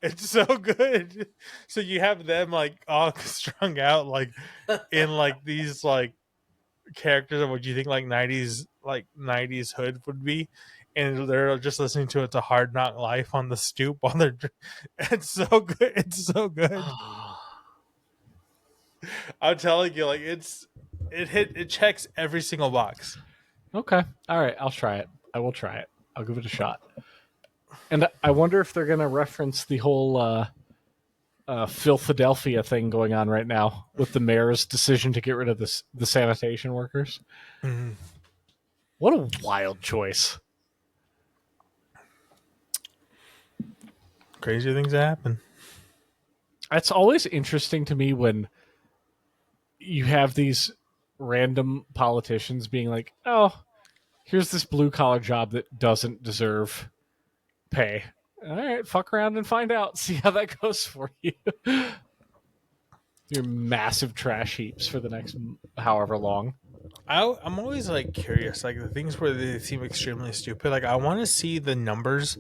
It's so good. So you have them like all strung out like in like these like characters of what you think like 90s hood would be, and they're just listening to It's a Hard Knock Life on the stoop while they're it's so good. It's so good. I'm telling you, like it checks every single box. Okay. All right. I'll try it. I will try it. I'll give it a shot. And I wonder if they're going to reference the whole Philadelphia thing going on right now with the mayor's decision to get rid of the sanitation workers. Mm-hmm. What a wild choice. Crazier things that happen. It's always interesting to me when you have these random politicians being like, "Oh, here's this blue collar job that doesn't deserve pay. All right, fuck around and find out. See how that goes for you." Your massive trash heaps for the next however long. I'm always like curious, like the things where they seem extremely stupid. Like I want to see the numbers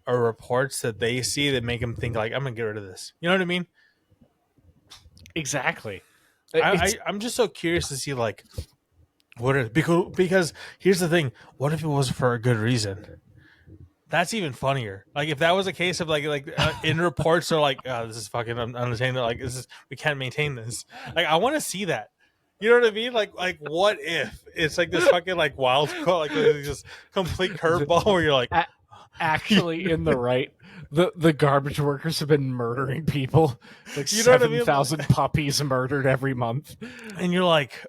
or reports that they see that make them think like I'm gonna get rid of this. You know what I mean? Exactly. I'm just so curious to see like what it because here's the thing: what if it was for a good reason? That's even funnier. Like if that was a case of in reports they're like, oh, this is fucking unattainable. Like this is we can't maintain this. Like I want to see that. You know what I mean? Like what if it's like this fucking like wild like just complete curveball where you're like, actually in the right. The garbage workers have been murdering people. Like you know what I mean? 7,000 puppies murdered every month. And you're like,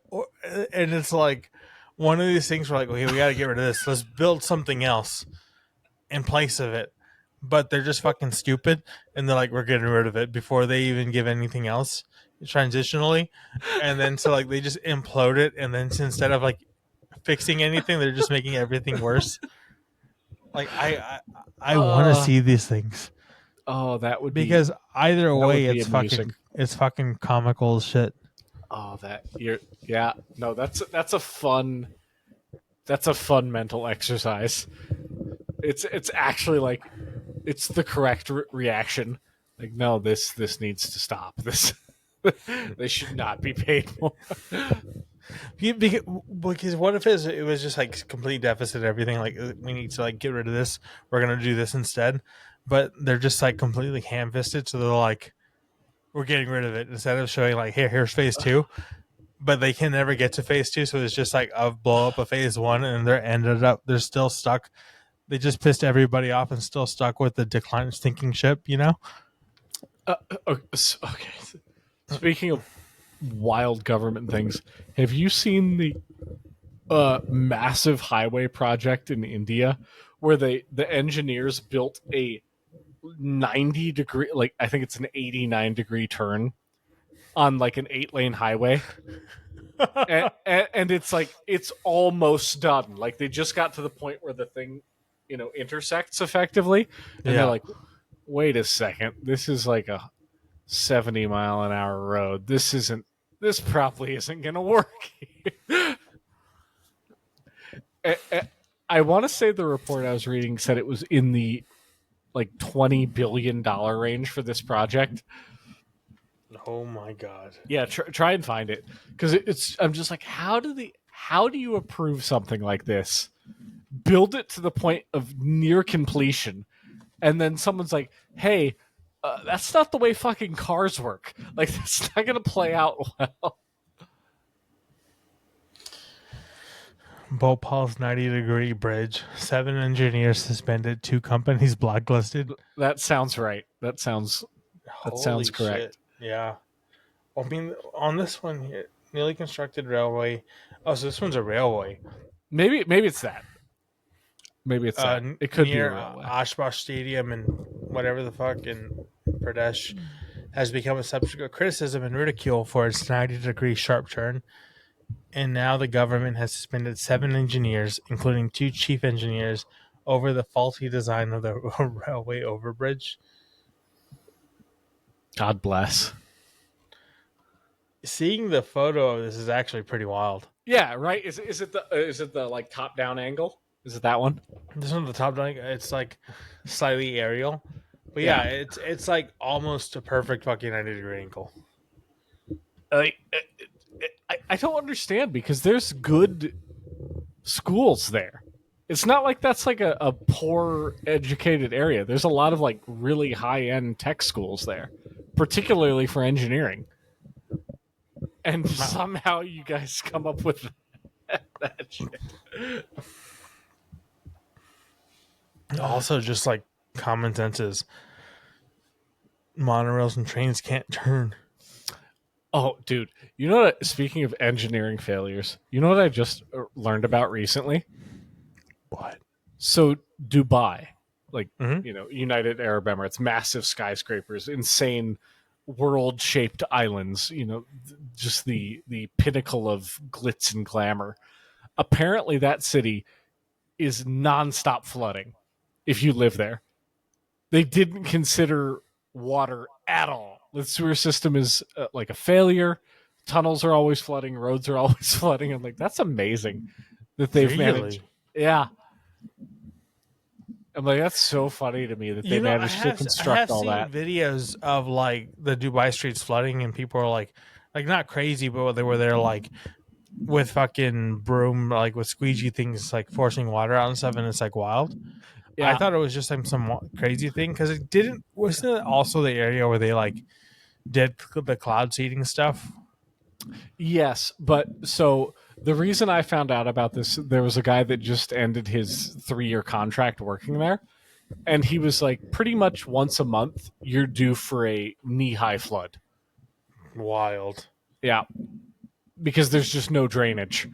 and it's like one of these things where like, okay, we got to get rid of this. Let's build something else in place of it. But they're just fucking stupid, and they're like, we're getting rid of it before they even give anything else transitionally, and then so like they just implode it, and then instead of like fixing anything, they're just making everything worse. Like I want to see these things. Oh, that would be because either way, it's fucking comical as shit. Oh, no, that's a fun mental exercise. It's actually like it's the correct reaction. Like, no, this needs to stop. This they should not be paid more. Because what if it was just like complete deficit and everything? Like we need to like get rid of this. We're gonna do this instead. But they're just like completely ham-fisted, so they're like, we're getting rid of it instead of showing like here's phase 2. But they can never get to phase 2, so it's just like a blow up of phase 1, and they're still stuck. They just pissed everybody off and still stuck with the decline sinking ship, you know? Okay. Speaking of wild government things, have you seen the massive highway project in India where the engineers built a 90-degree, like I think it's an 89-degree turn on like an 8-lane highway? and it's like it's almost done. Like they just got to the point where the thing, intersects effectively, and they're like, wait a second, this is like a 70-mile-an-hour road. This probably isn't gonna work. I want to say the report I was reading said it was in the like $20 billion range for this project. Oh my god! Yeah, try and find it, because I'm just like, how do you approve something like this? Build it to the point of near completion, and then someone's like, "Hey, that's not the way fucking cars work. Like that's not going to play out well." Bhopal's 90-degree bridge. 7 engineers suspended. 2 companies blacklisted. That sounds right. That sounds correct. Shit. Yeah. I mean, on this one here, newly constructed railway. Oh, so this one's a railway. Maybe it's that. Maybe it's that. It could near be a railway. Oshkosh Stadium and whatever the fuck in Pradesh has become a subject of criticism and ridicule for its 90-degree sharp turn. And now the government has suspended 7 engineers, including 2 chief engineers, over the faulty design of the railway overbridge. God bless. Seeing the photo of this is actually pretty wild. Yeah, right. Is it the like top down angle? Is it that one? This one's the top down. It's like slightly aerial, but yeah, it's like almost a perfect fucking 90-degree angle. I don't understand, because there's good schools there. It's not like that's like a poor educated area. There's a lot of like really high end tech schools there, particularly for engineering. And somehow you guys come up with that shit. Also, just like common sense is monorails and trains can't turn. Oh, dude. You know what? Speaking of engineering failures, you know what I just learned about recently? What? So Dubai, like, United Arab Emirates, massive skyscrapers, insane world-shaped islands, just the pinnacle of glitz and glamour. Apparently that city is nonstop flooding if you live there. They didn't consider water at all. The sewer system is like a failure. Tunnels are always flooding. Roads are always flooding. I'm like, that's amazing that they've managed. Yeah. I'm like, that's so funny to me that they managed to construct all that. I have seen videos of like the Dubai streets flooding, and people are like not crazy, but they were there like with fucking broom, like with squeegee things, like forcing water out and stuff, and it's like wild. Yeah. I thought it was just like some crazy thing because it didn't. Wasn't it also the area where they like did the cloud seeding stuff? Yes, but so the reason I found out about this, there was a guy that just ended his 3-year contract working there, and he was like, pretty much once a month, you're due for a knee-high flood. Wild. Yeah, because there's just no drainage.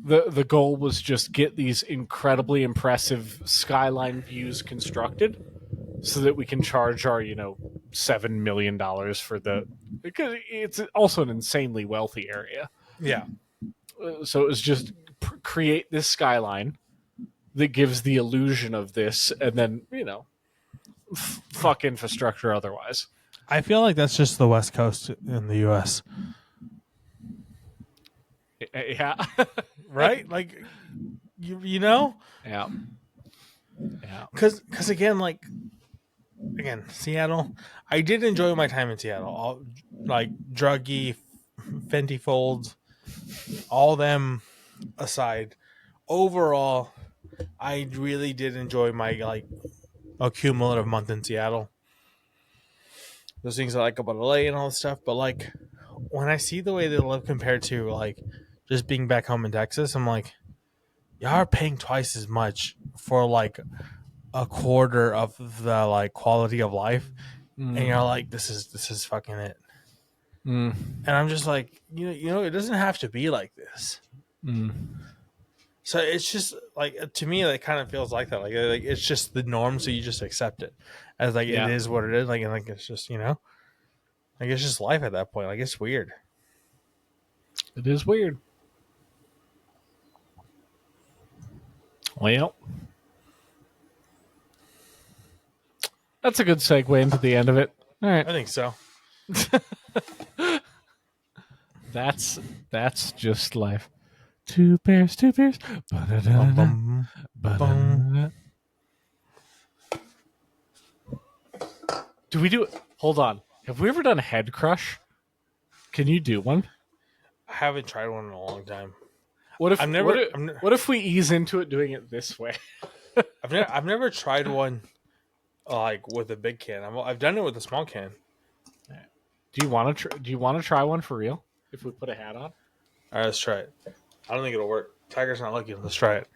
The goal was just get these incredibly impressive skyline views constructed so that we can charge our, $7 million for because it's also an insanely wealthy area. Yeah. So it was just create this skyline that gives the illusion of this, and then, fuck infrastructure otherwise. I feel like that's just the West Coast in the U.S. Yeah. Right? Like, you know? Yeah. Yeah. Because again, Seattle, I did enjoy my time in Seattle. All, like, druggy, Fenty folds, all them aside. Overall, I really did enjoy my, like, a cumulative month in Seattle. Those things I like about LA and all this stuff. But, like, when I see the way they live compared to, like, just being back home in Texas, I'm like, y'all are paying twice as much for, like, a quarter of the, like, quality of life. And you're like, this is fucking it. And I'm just like, it doesn't have to be like this. So it's just like, to me, it kind of feels like that. Like it's just the norm, so you just accept it as like it is what it is. Like, and like it's just like it's just life at that point. Like it's weird. It is weird. Well, that's a good segue into the end of it. All right, I think so. That's just life. Two bears. Ba-da-da-da. Ba-da-da-da. Do we do it? Hold on. Have we ever done a head crush? Can you do one? I haven't tried one in a long time. What if we ease into it doing it this way? I've never tried one like with a big can. I've done it with a small can. Do you want to try one for real? If we put a hat on? All right, let's try it. I don't think it'll work. Tiger's not looking. Let's try it.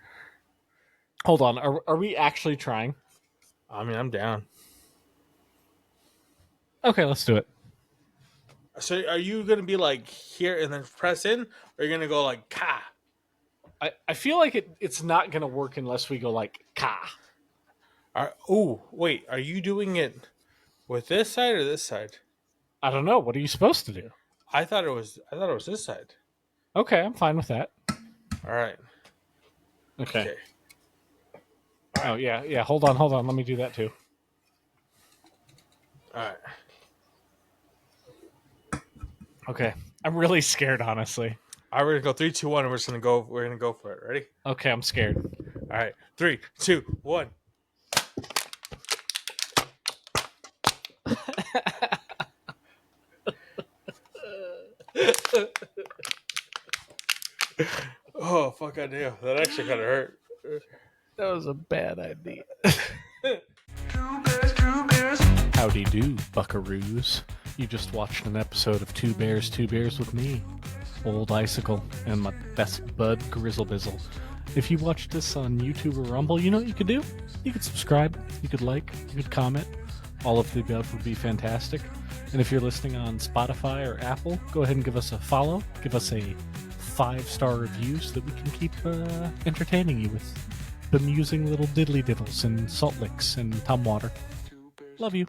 Hold on. Are we actually trying? I mean, I'm down. Okay, let's do it. So are you going to be like here and then press in? Or are you going to go like ka? I feel like it's not going to work unless we go like ka. Wait. Are you doing it with this side or this side? I don't know. What are you supposed to do? I thought it was this side. Okay, I'm fine with that. All right. Okay. Oh, yeah. Hold on. Let me do that too. All right. Okay. I'm really scared, honestly. All right, we're gonna go 3, 2, 1, and we're gonna go for it. Ready? Okay, I'm scared. All right. 3, 2, 1. Oh, fuck, I knew. That actually kind of hurt. That was a bad idea. Howdy do, buckaroos. You just watched an episode of Two Bears with me, Old Icicle, and my best bud, Grizzlebizzle. If you watched this on YouTube or Rumble, you know what you could do? You could subscribe, you could like, you could comment. All of the above would be fantastic. And if you're listening on Spotify or Apple, go ahead and give us a follow. Give us a 5-star review so that we can keep entertaining you with bemusing little diddly diddles and salt licks and Tom Water. Love you.